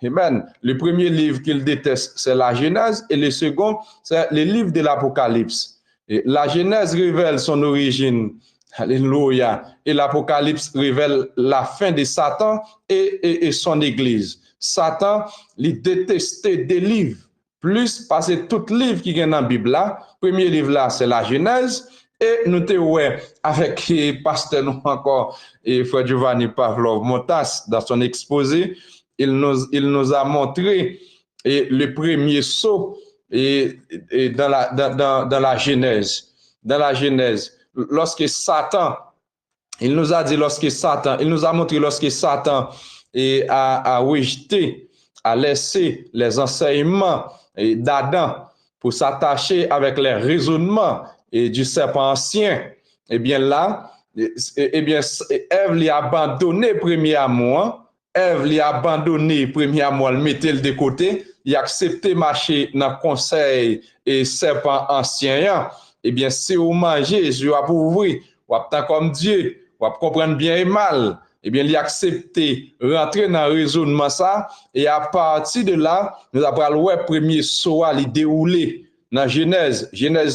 Amen. Le premier livre qu'il déteste, c'est la Genèse, et le second, c'est le livre de l'Apocalypse. Et la Genèse révèle son origine. Alléluia. Et l'Apocalypse révèle la fin de Satan et son église. Satan, il détestait des livres, plus parce que tout livre qui est dans la Bible là, premier livre là, c'est la Genèse. Et nous te ouais avec pasteur nous encore et frère Giovanni Pavlov Montas dans son exposé, il nous a montré le premier saut dans la Genèse. Dans la Genèse, lorsque Satan, il nous a montré lorsque Satan a rejeté, a laissé les enseignements d'Adam pour s'attacher avec les raisonnements et du serpent ancien, eh bien là, Ève l'a abandonné premièrement, elle le mettait de côté, il a accepté marcher dans le conseil et serpent ancien. Eh bien, si vous mangez, Jésus va pour ouvrir, vous êtes comme Dieu, vous comprendre bien et mal. Eh bien, il a accepté rentrer dans le raisonnement ça, et à partir de là, nous avons le premier saut à dérouler dans Genèse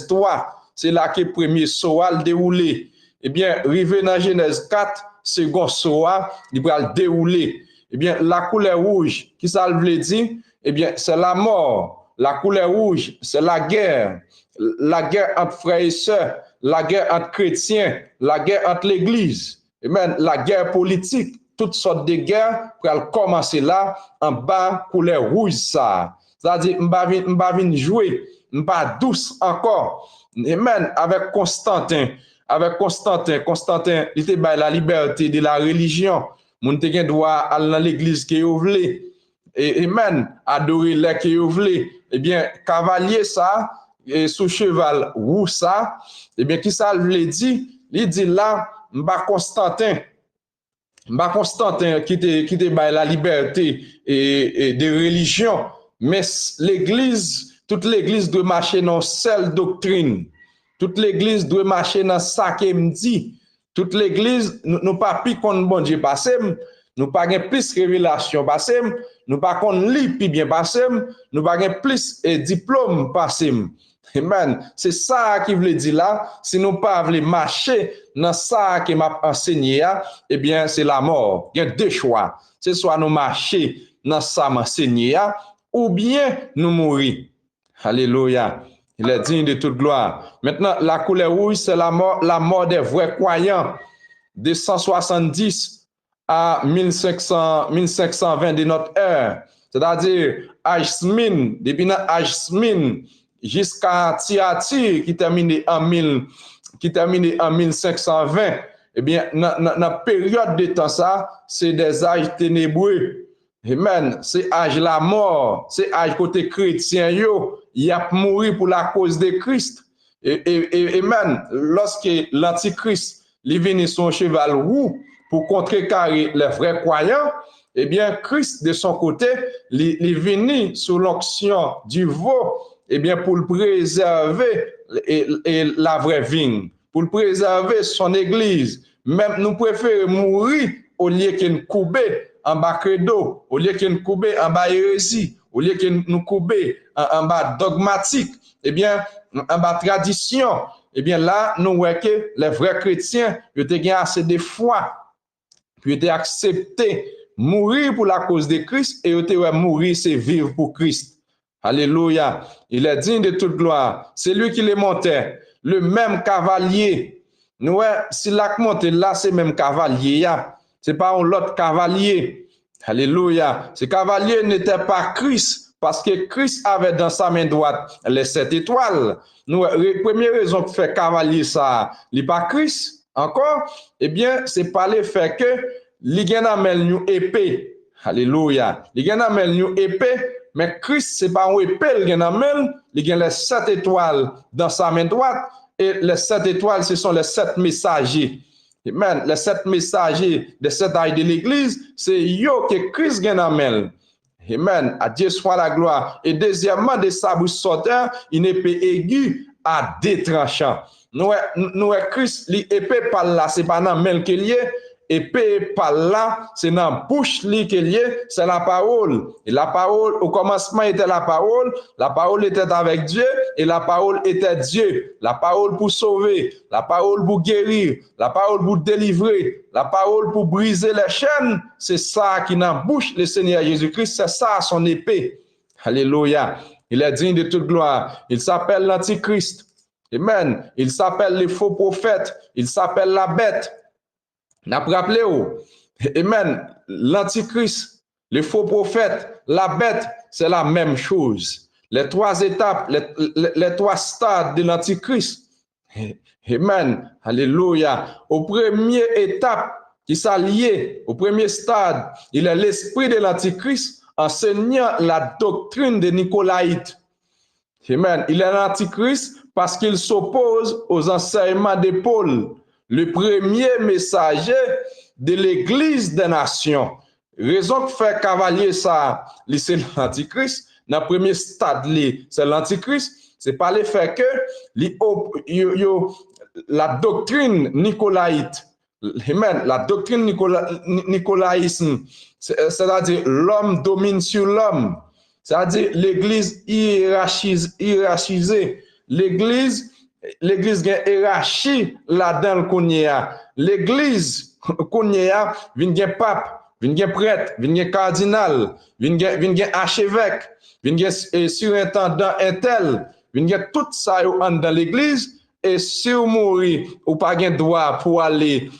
3. C'est là que le premier saut a déroulé. Eh bien, arrivé dans Genèse 4, second saut, il va dérouler. Eh bien, la couleur rouge, qui ça veut dire? Eh bien, c'est la mort. La couleur rouge, c'est la guerre. La guerre entre frères et sœurs, la guerre entre chrétiens, la guerre entre l'église. Et même la guerre politique, toutes sortes de guerres, pour commencer là, en bas, couleur rouge ça. C'est-à-dire, m'ba vin jouer, m'ba douce encore. Et même avec Constantin, il était la liberté de la religion. Moun te gen droit aller dans l'église que vous voulez. Et même adorer les que vous voulez. Eh bien, cavalier ça, et sous cheval roux ça, eh bien, qui ça veut dire? Il dit là, m'ba Constantin qui te la liberté et de religion. Mais l'église, toute l'église doit marcher dans seule doctrine. Toute l'église doit marcher dans ça qui me dit. Toute l'église, nous pas plus qu'on bon Dieu passé, nous pas gain plus révélation passé, nous pas qu'on lit plus bien passé, nous pas gain plus diplôme passé. Amen. C'est ça qui veut dire là, si nous pas voulons marcher dans ça qui m'a enseigné, eh bien c'est la mort. Il y a deux choix. C'est soit nous marcher dans ça m'a enseigné ou bien nous mourir. Alléluia. Il est digne de toute gloire. Maintenant, la couleur rouge, c'est la mort des vrais croyants de 170 à 1520 de notre ère. C'est-à-dire, Ashmin, depuis Ashmin jusqu'à Tiatir, qui termine en 1520. Eh bien, dans la période de temps, ça, c'est des âges ténébreux. Amen. C'est âge la mort, c'est âge côté chrétien, il a mouru pour la cause de Christ. Et amen. Lorsque l'antichrist il venu son cheval roux pour contrecarrer les vrais croyants, eh bien, Christ, de son côté, il est venu sous l'onction du veau, eh bien, pour le préserver et la vraie vigne, pour le préserver son église. Même nous préférons mourir au lieu qu'une couper en bas credo, au lieu qu'une couper en bas hérésie, au lieu que nous couper en bas dogmatique, eh bien, en bas tradition, eh bien, là, nous voyons que les vrais chrétiens, ils ont assez de foi, puis ils ont accepté mourir pour la cause de Christ, et ils ont mourir, c'est vivre pour Christ. Alléluia. Il est digne de toute gloire. C'est lui qui les montait, le même cavalier. Nous, si la monte là, c'est même cavalier. C'est pas un autre cavalier. Alléluia. Ce cavalier n'était pas Christ, parce que Christ avait dans sa main droite les 7 étoiles. Nous, première raison qui fait cavalier ça, il n'est pas Christ encore, eh bien, c'est par le fait que il a une épée. Alléluia. Il a une épée, mais Christ, c'est pas une épée, il a les 7 étoiles dans sa main droite, et les 7 étoiles, ce sont les 7 messagers. Amen. Les 7 messagers des 7 ailes de l'église, c'est yo que Christ gagne amène. Amen. À Dieu soit la gloire. Et deuxièmement, des sabres sauteurs, une épée aiguë à détranchant. Nous, Christ, l'épée par là, c'est pas dans main qu'il y est. Épée par là, c'est dans la bouche qu'il y est, c'est la parole. Et la parole, au commencement était la parole était avec Dieu, et la parole était Dieu. La parole pour sauver, la parole pour guérir, la parole pour délivrer, la parole pour briser les chaînes, c'est ça qui est dans la bouche le Seigneur Jésus-Christ, c'est ça son épée. Alléluia. Il est digne de toute gloire. Il s'appelle l'Antichrist. Amen. Il s'appelle les faux prophètes. Il s'appelle la bête. N'a pas rappelé, amen, l'antichrist, les faux prophètes, la bête, c'est la même chose. Les 3 étapes, les 3 stades de l'antichrist. Amen, alléluia. Au premier étape qui s'allie, au premier stade, il est l'esprit de l'antichrist enseignant la doctrine de Nicolaïte. Amen, il est l'antichrist parce qu'il s'oppose aux enseignements de Paul, le premier messager de l'Église des nations. Raison que fait cavalier ça, c'est l'Antichrist. Dans le premier stade, c'est l'Antichrist. C'est pas le fait que la doctrine nicolaïte, la doctrine nicolaïsme, c'est-à-dire l'homme domine sur l'homme. C'est-à-dire l'Église hiérarchisée. L'Église a hiérarchie là-dedans qu'on y a. L'Église qu'on y a, vient gen pape, vient gen prêtre, vient gen cardinal, vient gen archevêque, vient gen surintendant intel, vient gen tout ça dans l'Église. Et si vous mourrez, vous n'avez pas droit pour aller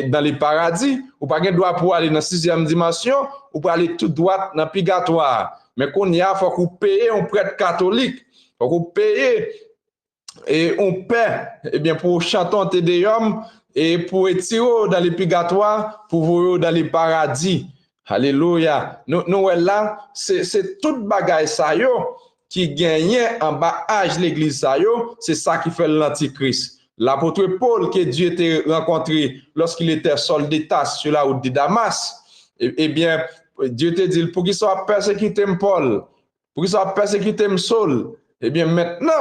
dans les paradis, vous n'avez pas droit pour aller dans la 6e dimension, vous pouvez aller tout droit dans le purgatoire. Mais qu'on y a, il faut que vous payiez un prêtre catholique, il faut que vous payiez et on paie, eh bien, pour chanter un tédéum et pour étirer dans les purgatoires, pour vous dans les paradis. Alléluia. Nous là, c'est toute bagaille ça yo qui gagnait en bas âge l'église ça yo, c'est ça qui fait l'antichrist. L'apôtre Paul que Dieu était rencontré lorsqu'il était soldat sur la route de Damas, eh bien, Dieu te dit pour qu'il soit persécuté Paul, pour qu'il soit persécuté Saul. Eh bien, maintenant,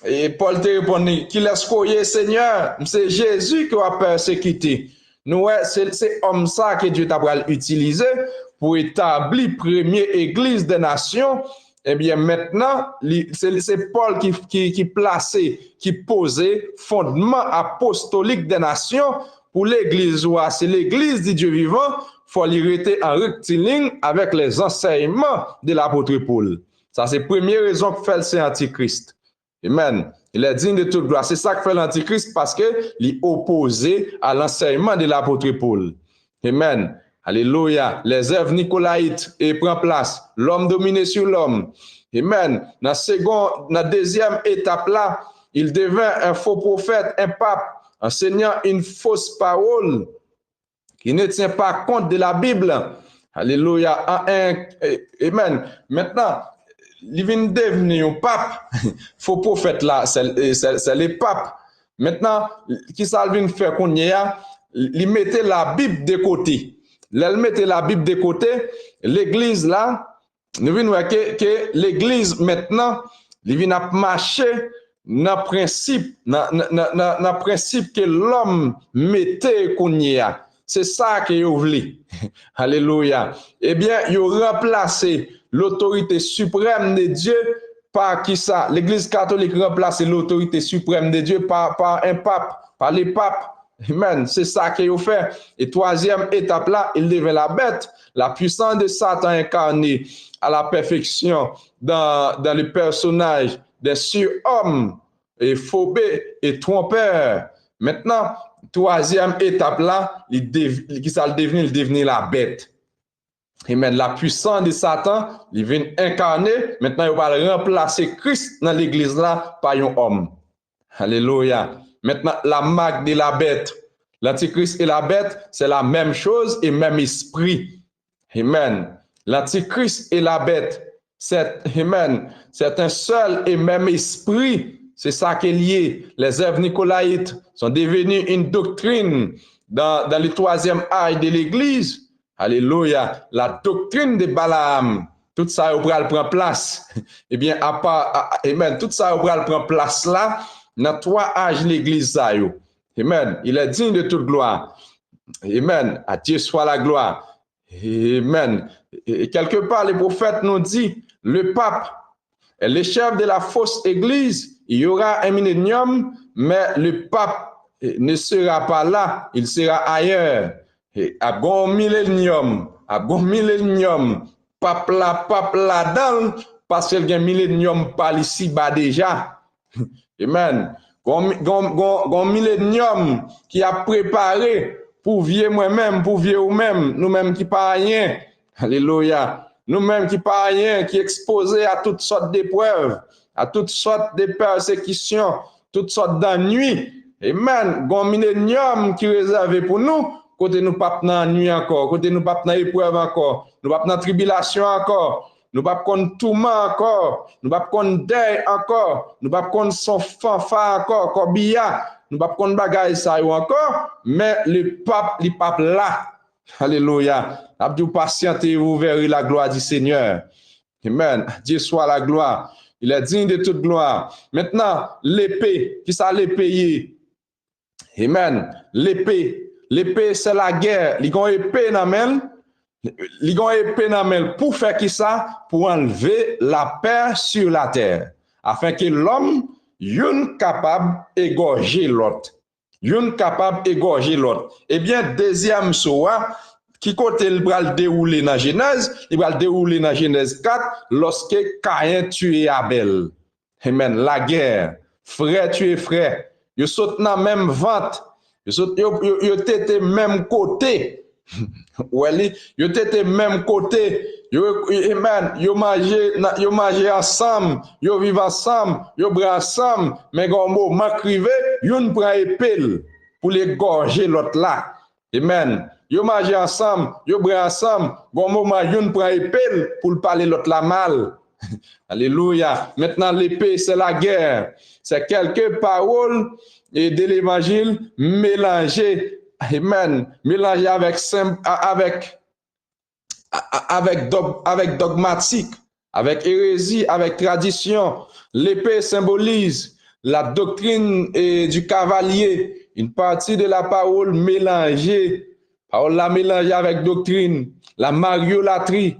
et Paul te répondit, qu'il laisse courir, Seigneur, c'est Jésus qui va persécuter. Nous, c'est comme ça que Dieu t'a utilisé pour établir première église des nations. Eh bien, maintenant, c'est Paul qui plaçait, qui posait fondement apostolique des nations pour l'église. C'est l'église du Dieu vivant, il faut l'y rester en rectiligne avec les enseignements de l'apôtre Paul. Ça, c'est la première raison que fait c'est Antichrist. Amen. Il est digne de toute gloire. C'est ça que fait l'Antichrist parce qu'il est opposé à l'enseignement de l'apôtre Paul. Amen. Alléluia. Les œuvres nicolaïtes prennent place. L'homme dominé sur l'homme. Amen. Dans la deuxième étape là, il devint un faux prophète, un pape, enseignant une fausse parole qui ne tient pas compte de la Bible. Alléluia. Amen. Maintenant, il vient devenir un pape. Faux prophète là, c'est le pape. Maintenant, qui ça vient faire qu'on y a, il mettait la Bible de côté. Elle mettait la Bible de côté, l'église là, nous venons voir que l'église maintenant, il vient marcher dans principe, dans principe que l'homme mettait qu'on y a. C'est ça que vous voulez. Alléluia. Eh bien, il a remplacé l'autorité suprême de Dieu par qui ça? L'église catholique remplace l'autorité suprême de Dieu par un pape, par les papes. Amen. C'est ça qu'il a fait. Et troisième étape là, il devient la bête, la puissance de Satan incarnée à la perfection dans le personnage des surhommes et phobés et trompeurs. Maintenant, troisième étape là, il devenir la bête. Amen. La puissance de Satan, il vient incarner. Maintenant, il va remplacer Christ dans l'église là par un homme. Alléluia. Maintenant, la marque de la bête. L'antichrist et la bête, c'est la même chose et même esprit. Amen. L'antichrist et la bête, amen, c'est un seul et même esprit. C'est ça qui est lié. Les œuvres nicolaïtes sont devenues une doctrine dans le troisième âge de l'église. Alléluia. La doctrine de Balaam. Tout ça, il va prendre place. Eh bien, amen. Tout ça, il va prendre place là, dans trois âges de l'église. Amen. Il est digne de toute gloire. Amen. À Dieu soit la gloire. Amen. Et quelque part, les prophètes nous disent, le pape est le chef de la fausse église. Il y aura un millénium, mais le pape ne sera pas là. Il sera ailleurs. À bon millénium, pape là dans, parce qu'il y a un millénium par ici bas déjà. Amen. Gon millénium qui a préparé pour vieux moi-même, pour vieux ou même, nous-mêmes qui pas rien. Alléluia. Nous-mêmes qui pas rien, qui exposés à toutes sortes d'épreuves, à toutes sortes de persécutions, toutes sortes d'ennuis. Amen. Gon millénium qui est réservé pour nous. Côté nous pas dans nuit encore, côté nous pas dans épreuve encore, nous pas dans tribulation encore, nous pas contre tourment encore, nous pas contre deuil encore, nous pas contre son fanfare encore, corbillard, nous pas contre bagaille ça encore, mais le pape là. Alléluia. Abdou patientez, vous verrez la gloire du Seigneur. Amen. Dieu soit la gloire. Il est digne de toute gloire. Maintenant, l'épée, qui ça l'épée? Amen. L'épée, c'est la guerre. Ils ont épée dans main. Pour faire qui ça? Pour enlever la paix sur la terre. Afin que l'homme, yon capable d'égorger l'autre. Eh bien, deuxième soir, qui côté il va le dérouler dans Genèse? Il va le dérouler dans Genèse 4, lorsque Caïn tue Abel. Amen. La guerre. Frère tue frère. Ils sautent dans même vente. Yo étaient même côté. Ouais, yo étaient même côté. Amen. Yo mangé ensemble, yo vivent ensemble, yo bras ensemble, mais quand mot m'acrivé, yon prend épée pour les gorger l'autre là. Amen. Yo mangé ensemble, yo bras ensemble, quand mot yon prend épée pour parler l'autre là mal. Alléluia. Maintenant l'épée c'est la guerre. C'est quelques paroles et de l'évangile mélangé, amen, mélangé avec dogmatique, avec hérésie, avec tradition. L'épée symbolise la doctrine du cavalier, une partie de la parole mélangée, avec doctrine, la mariolatrie,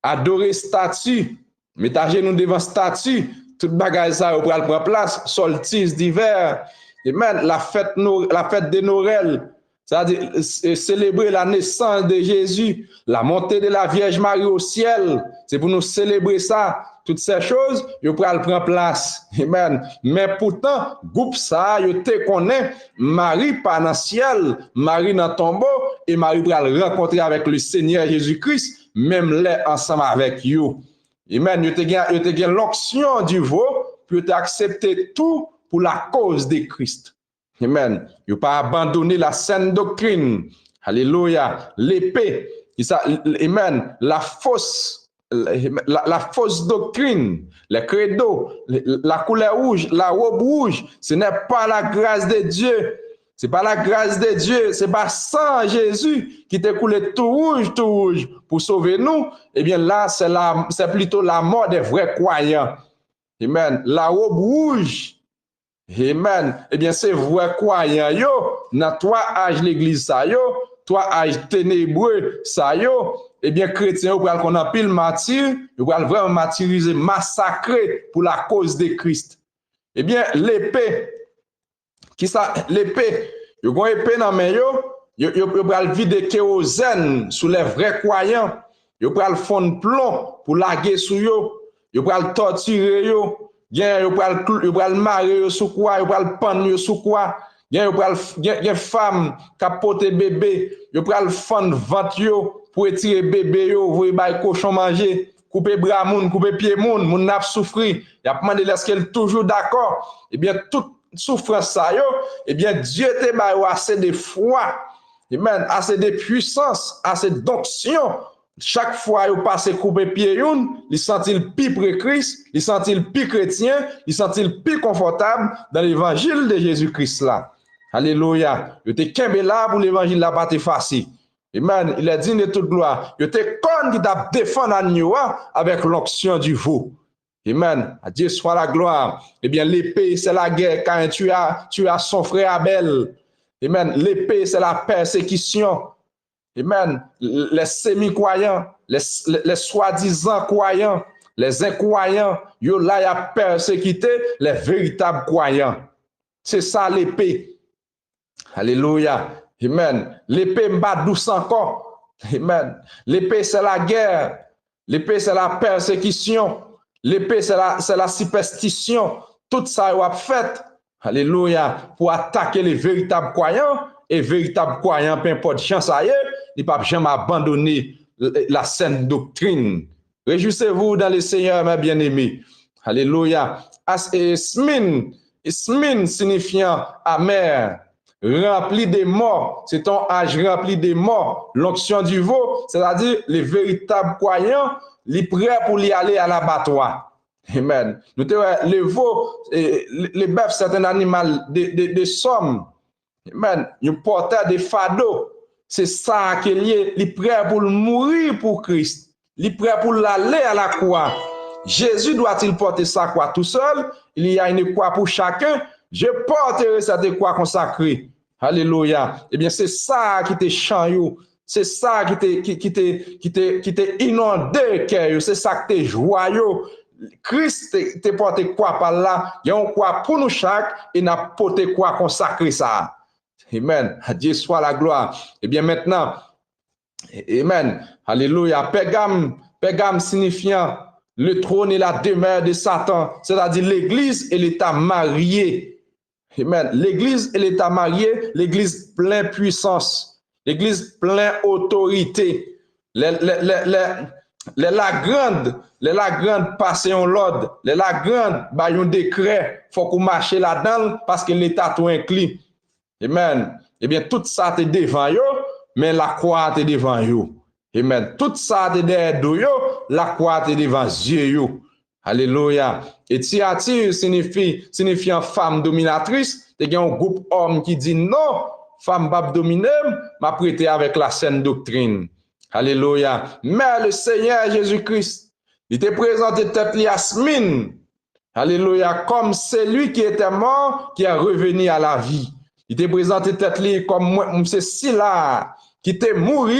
adorer statue, mettre à genoux devant statue, toute bagaille ça au prend place, solstice d'hiver. Amen. La fête de Noël, c'est-à-dire célébrer la naissance de Jésus, la montée de la Vierge Marie au ciel, c'est pour nous célébrer ça. Toutes ces choses, ils prennent place. Amen. Mais pourtant, groupe ça, ils te connaissent, Marie pas dans le ciel, Marie dans le tombeau, et Marie pral rencontrer avec le Seigneur Jésus-Christ, même là ensemble avec vous. Amen. Ils te gagnent l'onction du veau pour accepter tout pour la cause de Christ. Amen. Ils n'ont pas abandonné la saine doctrine. Alléluia. L'épée. Amen. La fausse la fausse doctrine, les credos, la couleur rouge, la robe rouge, ce n'est pas la grâce de Dieu. C'est pas la grâce de Dieu, c'est pas sang Jésus qui t'a coulé tout rouge pour sauver nous. Eh bien là, c'est plutôt la mort des vrais croyants. Amen. La robe rouge, amen. Eh bien, c'est vrai croyants yo, dans toi âge l'église ça yo, toi âge ténébreux ça yo. Eh bien, chrétiens, vous pouvez qu'on a pile martyr, vous pouvez vraiment martyriser, massacrer pour la cause de Christ. Eh bien, l'épée, qui ça, l'épée, vous avez une épée dans la main, vous pouvez vider kérosène sur les vrais croyants, vous pouvez fondre plomb pour laguer sur eux, vous pouvez torturer eux, vous pouvez marier sur quoi, vous pouvez pendre sur quoi. Il y a des femmes qui portent bébé, vous pouvez fondre ventre pour étirer bébé, vous voyez les cochons manger, couper bras moun, couper pied moun n'a souffrir. Il y a demandé est-ce qu'elle est toujours d'accord. Eh bien, toute souffrance ça yo, eh bien Dieu te ba assez de foi. Amen, assez de puissance, assez d'onction. Chaque fois il passe couper pied youn, il sent-il plus près Christ, il sent-il plus chrétien, il sent-il plus confortable dans l'évangile de Jésus-Christ là. Alléluia. Il était kembe là pour l'évangile là pas te facile. Amen. Il est digne de toute gloire. Il était con qui t'a défendu agneau avec l'onction du veau. Amen. À Dieu soit la gloire. Eh bien, l'épée, c'est la guerre quand tu as son frère Abel. Amen. L'épée, c'est la persécution. Amen. Les semi-croyants, les soi-disant croyants, les incroyants, yo là y a persécuté les véritables croyants. C'est ça l'épée. Alléluia. Amen. L'épée m'a douce encore. Amen. L'épée, c'est la guerre. L'épée, c'est la persécution. L'épée, c'est la superstition. Tout ça est fait. Alléluia. Pour attaquer les véritables croyants. Et véritables croyants, peu importe chance ça y est, ils ne peuvent jamais abandonner la saine doctrine. Réjouissez-vous dans le Seigneur, mes bien-aimés. Alléluia. Ismin signifiant amer, rempli de morts. C'est ton âge rempli de morts. L'onction du veau, c'est-à-dire les véritables croyants, les prêts pour y aller à l'abattoir. Amen. Nous le veau, les bœufs, c'est un animal de somme. Amen. Ils portent des fardeaux. C'est ça qui est lié. Il est prêt pour mourir pour Christ. Il est prêt pour l'aller à la croix. Jésus doit-il porter sa croix tout seul? Il y a une croix pour chacun. Je porterai cette croix consacrée. Alléluia. Eh bien, c'est ça qui te chante. C'est ça qui te inondé cœur. C'est ça qui te joyeux. Christ te porté croix par là. Il y a une croix pour nous chaque et n'a porté croix consacrée ça. Amen. À Dieu soit la gloire. Eh bien, maintenant, amen. Alléluia. Pégame signifiant le trône et la demeure de Satan, c'est-à-dire l'église et l'état marié. Amen. L'église et l'état marié, l'église pleine puissance, l'église pleine autorité. Les Lagrandes passent en l'ordre, les Lagrandes baillent un décret, faut qu'on marche là-dedans parce que l'état tout inclin. Amen. Eh bien, tout ça est devant yo, mais la croix est devant yo. Amen. Tout ça est derrière yo, la croix est devant Dieu yo. Alléluia. Et Thyatire signifie femme dominatrice. Il y a un groupe homme qui dit non, femme pas dominer, m'a prêté avec la saine doctrine. Alléluia. Mais le Seigneur Jésus-Christ, il était présenté tête Yasmine. Alléluia. Comme celui qui était mort, qui est revenu à la vie. Il était présenté tête li comme moi, c'est si là, qui était mort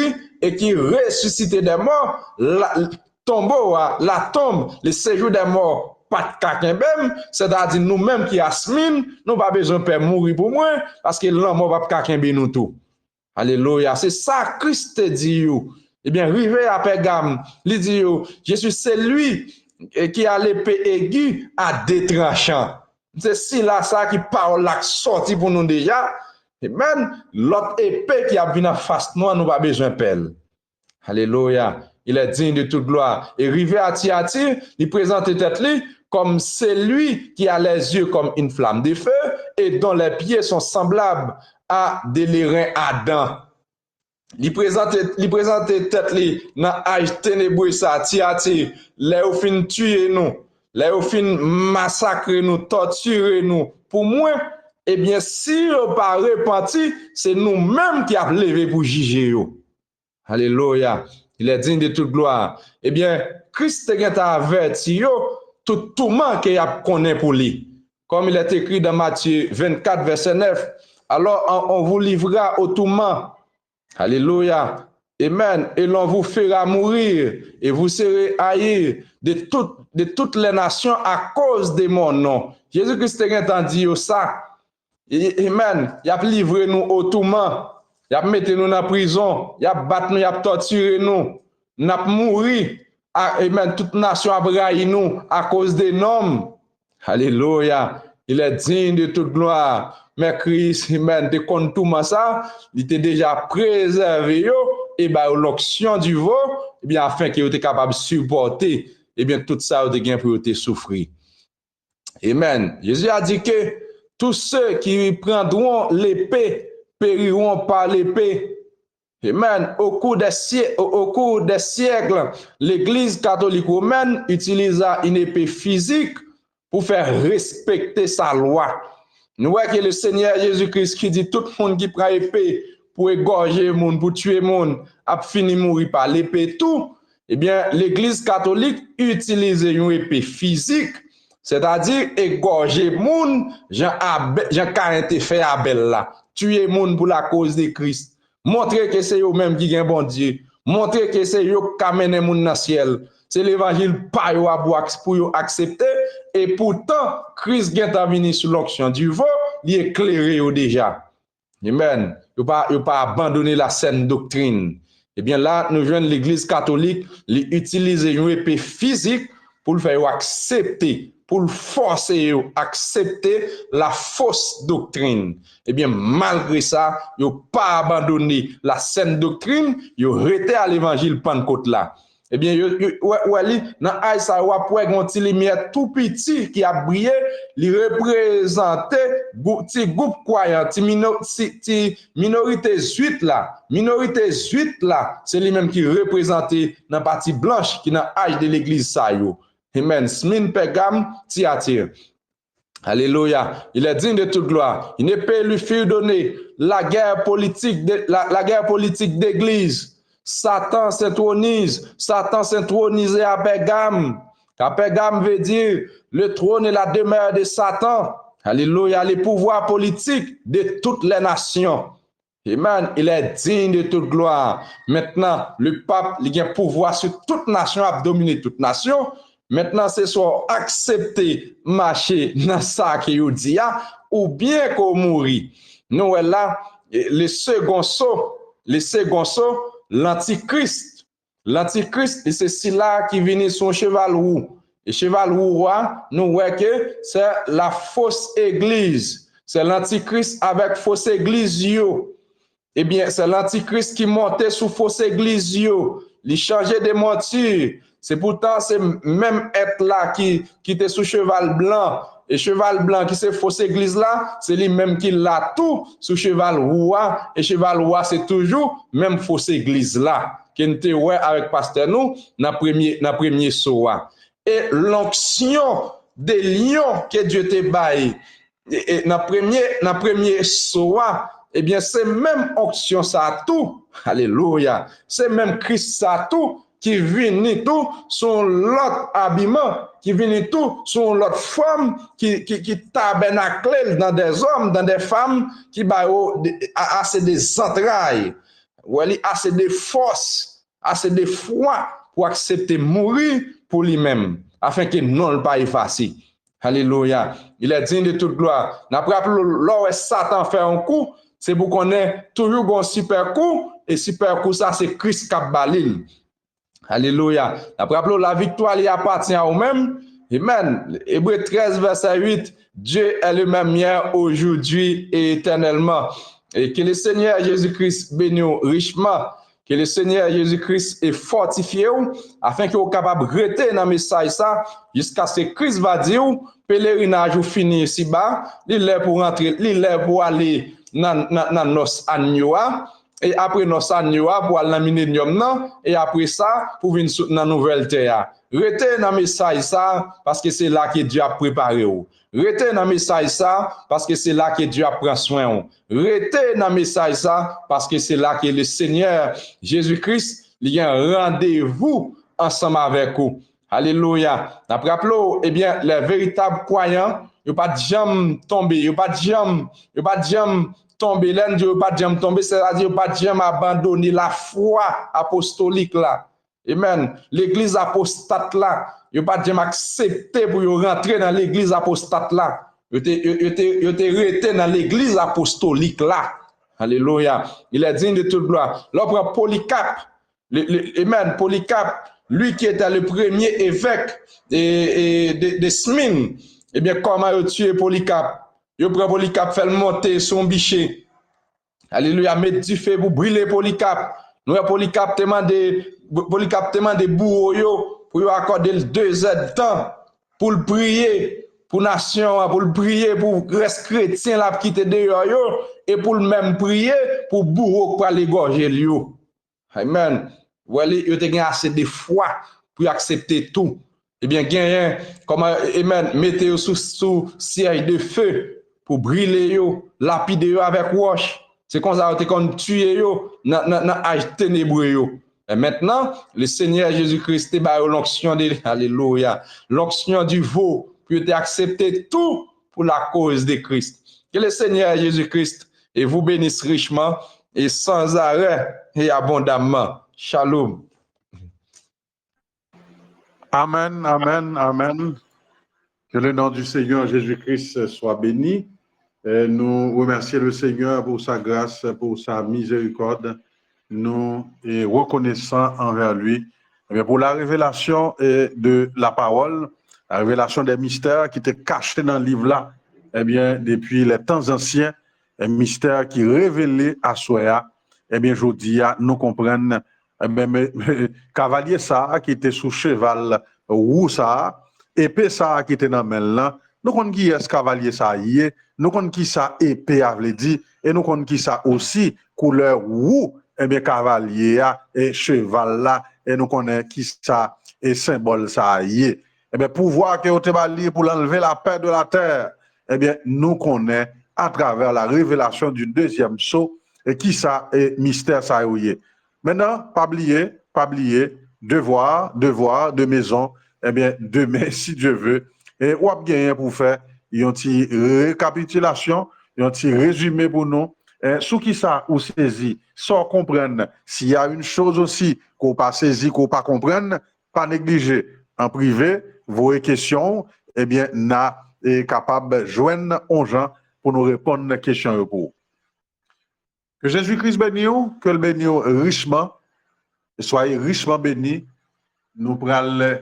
et qui ressuscité des morts, la tombe, le séjour des morts, pas de kakembem, c'est-à-dire nous-mêmes qui asmine, nous pas besoin de mourir pour moi, parce que l'homme va pas kakembe nous tout. Alléluia. C'est ça Christ dit. Eh bien, arrivé à Pégame, il dit, je suis celui qui a l'épée aiguë à deux tranchants. C'est si là, ça qui parle là, sorti pour nous déjà. Et même l'autre épée qui a venu en face nous, nous pas besoin de pelle. Alléluia. Il est digne de toute gloire. Et arrivé à Thyatire, il présente tête lui comme celui qui a les yeux comme une flamme de feu et dont les pieds sont semblables à des lérins ardents. Li présente tête li dans âge ténébreux ça ti les ou fin tuer nous, les ou fin massacrer nous, torturer nous. Pour moi, eh bien si on pas repenti, c'est nous-mêmes qui avons levé pour juger yo. Alléluia. Il est digne de toute gloire. Eh bien, Christ a averti yo tout tourment qu'il a connaît pour lui. Comme il est écrit dans Matthieu 24, verset 9. Alors on vous livrera au tourment. Alléluia. Amen. Et l'on vous fera mourir et vous serez haïs de toutes les nations à cause de mon nom. Jésus-Christ a dit ça. Amen. Il a livré nous au tourment. Il a mis nous dans la prison. Il a battu nous, il a torturé nous. Nous avons mouru. Amen. Toute nation a brahi nous à cause des noms. Alléluia. Il est digne de toute gloire. Mais Christ, amen, de compte tout ça, il était déjà préservé yo, et ben l'onction du veau, et bien afin qu'il était capable de supporter, et bien tout ça il était pour te souffrir. Amen. Jésus a dit que tous ceux qui prendront l'épée périront par l'épée. Amen. Au cours des siècles, l'Église catholique romaine utilisa une épée physique pour faire respecter sa loi. Nous voyons que le Seigneur Jésus-Christ qui dit tout le monde qui prend épée pour égorger le monde, pour tuer le monde, a fini de mourir par l'épée tout. Eh bien, l'Église catholique utilise une épée physique, c'est-à-dire égorger le monde, Jean Caïn fait Abel là, tuer le monde pour la cause de Christ. Montrer que c'est eux-mêmes qui ont bon Dieu. Montrer que c'est eux qui amènent le monde dans le ciel. C'est l'évangile pas pour accepter. Et pourtant, Christ vient à venir sur l'onction du veau, il est éclairé déjà. Amen. Il ne pas abandonner la saine doctrine. Eh bien là, nous voyons l'Église catholique utiliser une épée physique pour le faire accepter, pour le forcer à accepter la fausse doctrine. Eh bien, malgré ça, il n'a pas abandonné la saine doctrine, il a arrêté à l'évangile Pentecôte là. Eh bien, dans Aïssa, on a une lumière tout petit qui a brillé, il représentait petit groupe croyant, minorité zuite là. Minorité zuite là, c'est lui-même qui représentait dans la partie blanche qui est dans l'âge de l'église. Amen. Smin Pegam, Tiatir. Alléluia. Il est digne de toute gloire. Il ne peut lui faire donner la guerre politique d'église. Satan s'intronisé à Pergame. À Pergame veut dire le trône et la demeure de Satan. Alléluia, les pouvoirs politiques de toutes les nations. Amen, il est digne de toute gloire. Maintenant, le pape, il a un pouvoir sur toute nation, a dominé toute nation. Maintenant, c'est soit accepter, marcher dans ça qu'il dit, ou bien qu'on mourit. Nous, là, le second saut, l'antichrist. L'antichrist, c'est celui-là qui vient sur un cheval roux. Et cheval roux, nous voyons que c'est la fausse église. C'est l'antichrist avec fausse église. Eh bien, c'est l'antichrist qui montait sous fausse église. Il changeait de monture. C'est pourtant ce même être là qui était sous cheval blanc. Et cheval blanc qui c'est fausse église là, c'est lui-même qui l'a tout sous cheval roi. Et cheval roi, c'est toujours même fausse église là. Qui était ouais avec pasteur nous, dans premier soir. Et l'onction des lions que Dieu t'a baillé. Et dans premier soir, eh bien, c'est même onction ça tout. Alléluia. C'est même Christ ça tout. Qui vient tout son l'autre habillement, qui vient tout son l'autre femme, qui tabernacle dans des hommes, dans des femmes, qui a assez des entrailles, ou elle a assez de force, assez de foi pour accepter mourir pour lui-même, afin que non le pas effacer. Alléluia. Il est digne de toute gloire. Après, lorsque Satan fait un coup, c'est pour qu'on ait toujours un super coup, et super coup, ça, c'est Christ qui a balil. Alléluia. Après, la victoire lui appartient à vous-même. Amen. Hébreux 13, verset 8. Dieu est le même hier, aujourd'hui et éternellement. Et que le Seigneur Jésus-Christ bénisse richement. Que le Seigneur Jésus-Christ est fortifié afin qu'il soit capable de rester dans le message ça jusqu'à ce que Christ va dire pèlerinage ou fini ici-bas. Il est pour rentrer, il est pour aller dans nos agneaux. et après nos sanyoa pour aller dans millénium non et après ça pour venir dans nouvelle terre. Restez dans message ça parce que c'est là que Dieu a préparé vous. Restez dans message ça parce que c'est là que Dieu a pris soin vous. Restez dans message ça parce que c'est là que le Seigneur Jésus-Christ il a un rendez-vous ensemble avec vous. Alléluia. D'après Aplo, eh bien les véritables croyants, ils pas jamais tomber, ils pas jamais tomber, l'un pas jamais tomber, c'est-à-dire pas jamais abandonner la foi apostolique là. Amen. L'église apostate là, ils pas jamais accepter pour rentrer dans l'église apostate là. Ils étaient restés dans l'église apostolique là. Alléluia. Il est digne de toute gloire. L'autre Polycarpe, amen, Polycarpe, lui qui était le premier évêque de Smyrne, eh bien, comment il a tué Polycarpe? Il prend Polycarpe, fait le monter son bichet. Alléluia, mettre du feu pour brûler Polycarpe. Nous, Polycarpe demande bourreau pour lui accorder 2 heures de temps pour le prier pour nation, pour le prier pour reste chrétien là quitter dehors et pour le même prier pour bourreau pour aller égorger lui. Amen. Voilà, il y a assez de foi pour accepter tout. Eh bien, gagnez, comme amen, mettez sous siège de feu pour brûler yo, lapider yo avec roche. C'est comme ça qu'on tue yo dans âge ténébreux yo. Et maintenant, le Seigneur Jésus-Christ est l'onction de alléluia, l'onction du veau pour être accepté tout pour la cause de Christ. Que le Seigneur Jésus-Christ et vous bénisse richement et sans arrêt et abondamment. Shalom. Amen, amen, amen. Que le nom du Seigneur Jésus-Christ soit béni. Et nous remercions le Seigneur pour sa grâce, pour sa miséricorde. Nous et reconnaissants envers lui. Et bien pour la révélation de la parole, la révélation des mystères qui étaient cachés dans le livre-là, eh bien, depuis les temps anciens, un mystère qui révélé à Soya, eh bien, je dis, nous comprenons, eh bien, cavalier ça qui était sous cheval roux ça, épée ça qui était dans main là, nous connaissons qui est ce cavalier ça y est, nous connaissons qui ça épée a dit, et nous connaissons qui ça aussi couleur roux, eh bien, cavalier et cheval là, et nous connaissons qui ça et symbole ça y est. Eh bien, pouvoir que vous avez pour enlever la paix de la terre, eh bien, nous connaissons à travers la révélation du deuxième sceau, et qui ça est mystère ça y est. Maintenant, pas oublier, devoir de maison, eh bien, demain, si Dieu veut, et ou a gagné pour faire une petite récapitulation, un petit résumé pour nous, sous qui ça ou saisi, sans comprendre, s'il y a une chose aussi qu'on pas saisi, qu'on pas comprendre, pas négliger. En privé, vos questions, eh bien, n'a est capable de joindre aux gens pour nous répondre aux questions pour. Que Jésus-Christ bénisse, que le bénisse richement, soyez richement bénis. Nous pourrons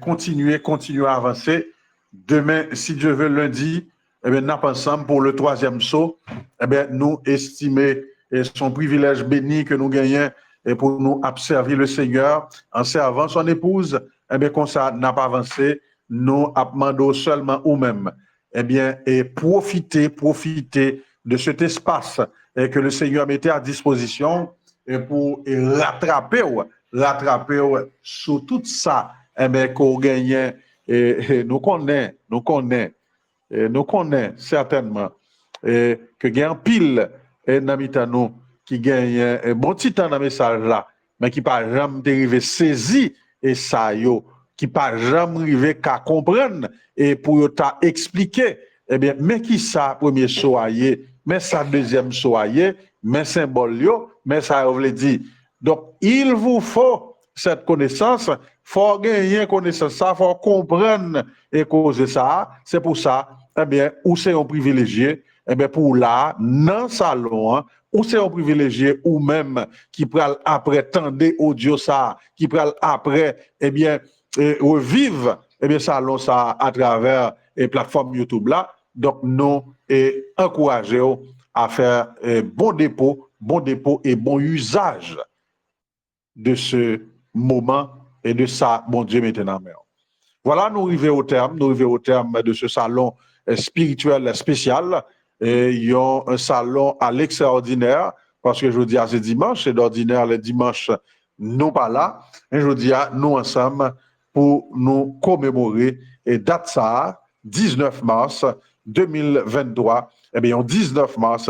continuer à avancer. Demain, si Dieu veut, lundi, eh bien, nous ensemble pour le 3e saut. Eh bien, nous estimer son privilège béni que nous gagnons et pour nous observer le Seigneur en servant son épouse. Eh bien, comme ça n'a pas avancé, nous demandons seulement nous-mêmes. Eh bien, et profiter de cet espace que le Seigneur mettait à disposition et pour rattraper sur tout ça, eh bien, qu'on gagne. Et nous connaissons certainement que gagne pile d'amitano qui gagne un bon petit temps dans le message là, mais qui pas jamais dérivé saisi et ça yo, qui pas jamais arrivé qu'à comprendre et pour t'a expliquer, eh bien, mais qui ça premier soyer, mais ça deuxième soyer, mais symbole yo, mais ça veut dire. Donc il vous faut cette connaissance, faut gagner connaissance ça, faut comprendre et causer ça. C'est pour ça, eh bien, ou c'est un privilégié, eh bien, pour là, dans le salon, hein, ou c'est un privilégié, ou même qui pral après tendre audio ça, qui pral après, eh bien, revivre, eh bien, salon ça à travers les plateformes YouTube là. Donc, nous encourageons à faire bon dépôt et bon usage de ce moment et de ça, bon Dieu, maintenant. Voilà, nous arrivons au terme de ce salon spirituel spécial. Il y a un salon à l'extraordinaire parce que je dis à c'est dimanche, et d'ordinaire, les dimanches, nous pas là, et je dis à nous ensemble pour nous commémorer, et date ça, 19 mars 2023, eh bien, 19 mars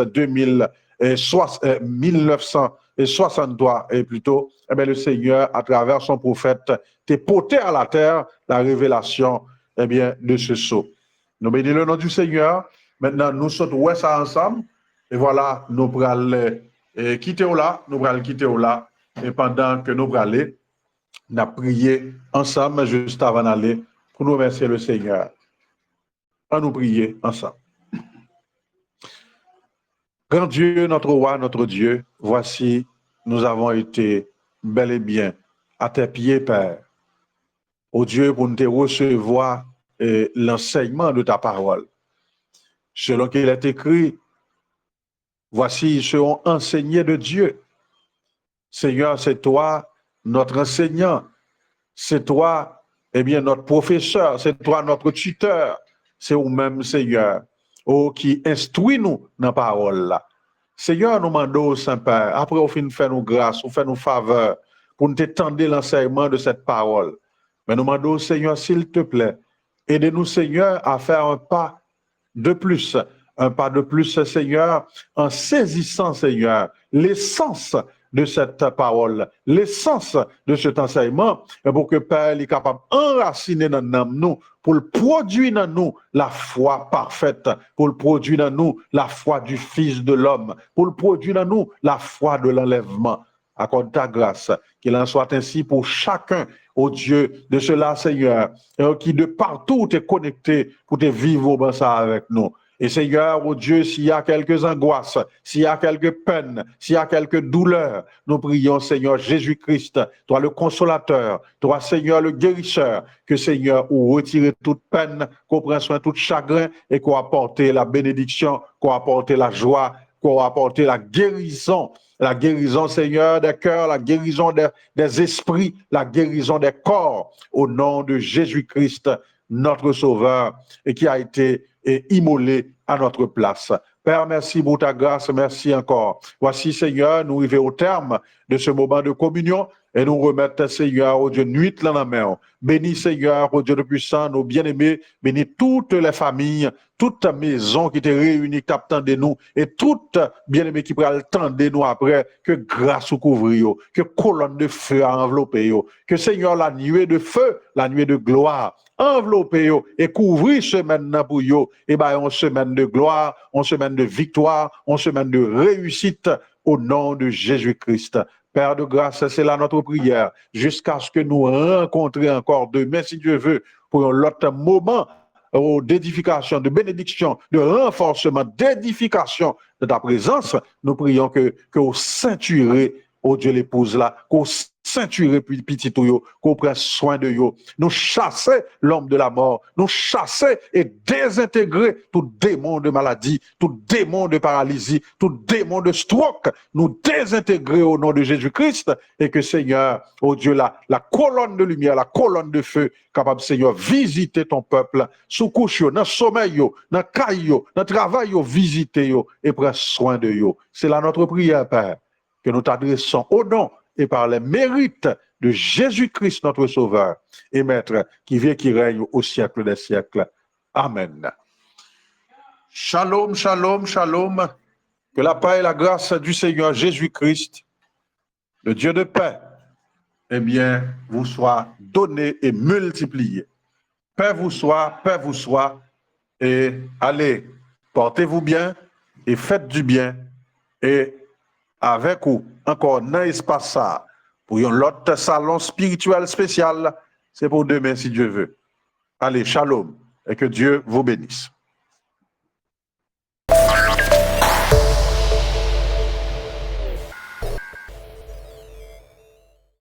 1963, et plutôt, eh bien, le Seigneur, à travers son prophète, t'a porté à la terre la révélation, eh bien, de ce sceau. Nous bénissons le nom du Seigneur. Maintenant, nous sommes ouais ça ensemble. Et voilà, nous allons quitter là. Nous allons quitter là. Et pendant que nous allons, nous allons prier ensemble juste avant d'aller pour nous remercier le Seigneur. À nous prier ensemble. Grand Dieu, notre roi, notre Dieu, voici, nous avons été bel et bien à tes pieds, Père. Ô Dieu, pour nous te recevoir l'enseignement de ta parole. Selon qu'il est écrit, voici, ils seront enseignés de Dieu. Seigneur, c'est toi, notre enseignant. C'est toi, eh bien, notre professeur. C'est toi, notre tuteur. C'est vous-même, Seigneur, qui instruit-nous dans la parole là. Seigneur, nous demandons, Saint-Père, après, au fin, fait nous grâce, au fait nous faveur, pour nous étendre l'enseignement de cette parole. Mais nous demandons, Seigneur, s'il te plaît, aidez-nous, Seigneur, à faire un pas de plus, Seigneur, en saisissant, Seigneur, l'essence de cette parole, l'essence de cet enseignement, pour que Père est capable d'enraciner dans nous, pour le produire dans nous la foi parfaite, pour le produire dans nous la foi du Fils de l'homme, pour le produire dans nous la foi de l'enlèvement. Accorde ta grâce, qu'il en soit ainsi pour chacun, ô Dieu, de cela, Seigneur, qui de partout est connecté pour te vivre dans ça avec nous. Et Seigneur, ô Dieu, s'il y a quelques angoisses, s'il y a quelques peines, s'il y a quelques douleurs, nous prions, Seigneur Jésus-Christ, toi le consolateur, toi, Seigneur, le guérisseur, que Seigneur, ou retirer toute peine, qu'on prenne soin de tout chagrin et qu'on apporte la bénédiction, qu'on apporte la joie, qu'on apporte la guérison, Seigneur, des cœurs, la guérison des esprits, la guérison des corps, au nom de Jésus-Christ, notre Sauveur, et qui a été immolé à notre place. Père, merci pour ta grâce, merci encore. Voici, Seigneur, nous arrivons au terme de ce moment de communion et nous remettons, Seigneur, au Dieu, nuit dans la main. Bénis, Seigneur, au Dieu de puissant, nos bien-aimés, bénis toutes les familles, toute maison qui t'est réunie, qui t'attendait nous, et toutes bien-aimés qui pourraient attendre nous après, que grâce ou couvrir, que colonne de feu a enveloppé, que Seigneur, la nuée de feu, la nuée de gloire, envelopper et couvrir semaine pour yo, et ben une semaine de gloire, une semaine de victoire, une semaine de réussite au nom de Jésus-Christ. Père de grâce, c'est là notre prière, jusqu'à ce que nous rencontrions encore demain, si Dieu veut, pour l'autre moment d'édification, de bénédiction, de renforcement, d'édification de ta présence. Nous prions que au ceinturé, oh Dieu l'épouse là, qu'au ceinturé petit yo, qu'on prenne soin de yo. Nous chasser l'homme de la mort, nous chasser et désintégrer tout démon de maladie, tout démon de paralysie, tout démon de stroke, nous désintégrer au nom de Jésus-Christ et que Seigneur, oh Dieu, la colonne de lumière, la colonne de feu, capable Seigneur, visiter ton peuple, sous couche yo, dans sommeil yo, dans caille yo, dans travail yo, visiter yo et prendre soin de yo. C'est là notre prière, Père, que nous t'adressons au nom et par les mérites de Jésus-Christ, notre Sauveur et Maître, qui vit et qui règne au siècle des siècles. Amen. Shalom, shalom, shalom. Que la paix et la grâce du Seigneur Jésus-Christ, le Dieu de paix, eh bien, vous soient donnés et multipliés. Paix vous soit, et allez, portez-vous bien et faites du bien, et avec vous, encore dans l'espace ça, pour un autre salon spirituel spécial, c'est pour demain si Dieu veut. Allez, shalom, et que Dieu vous bénisse.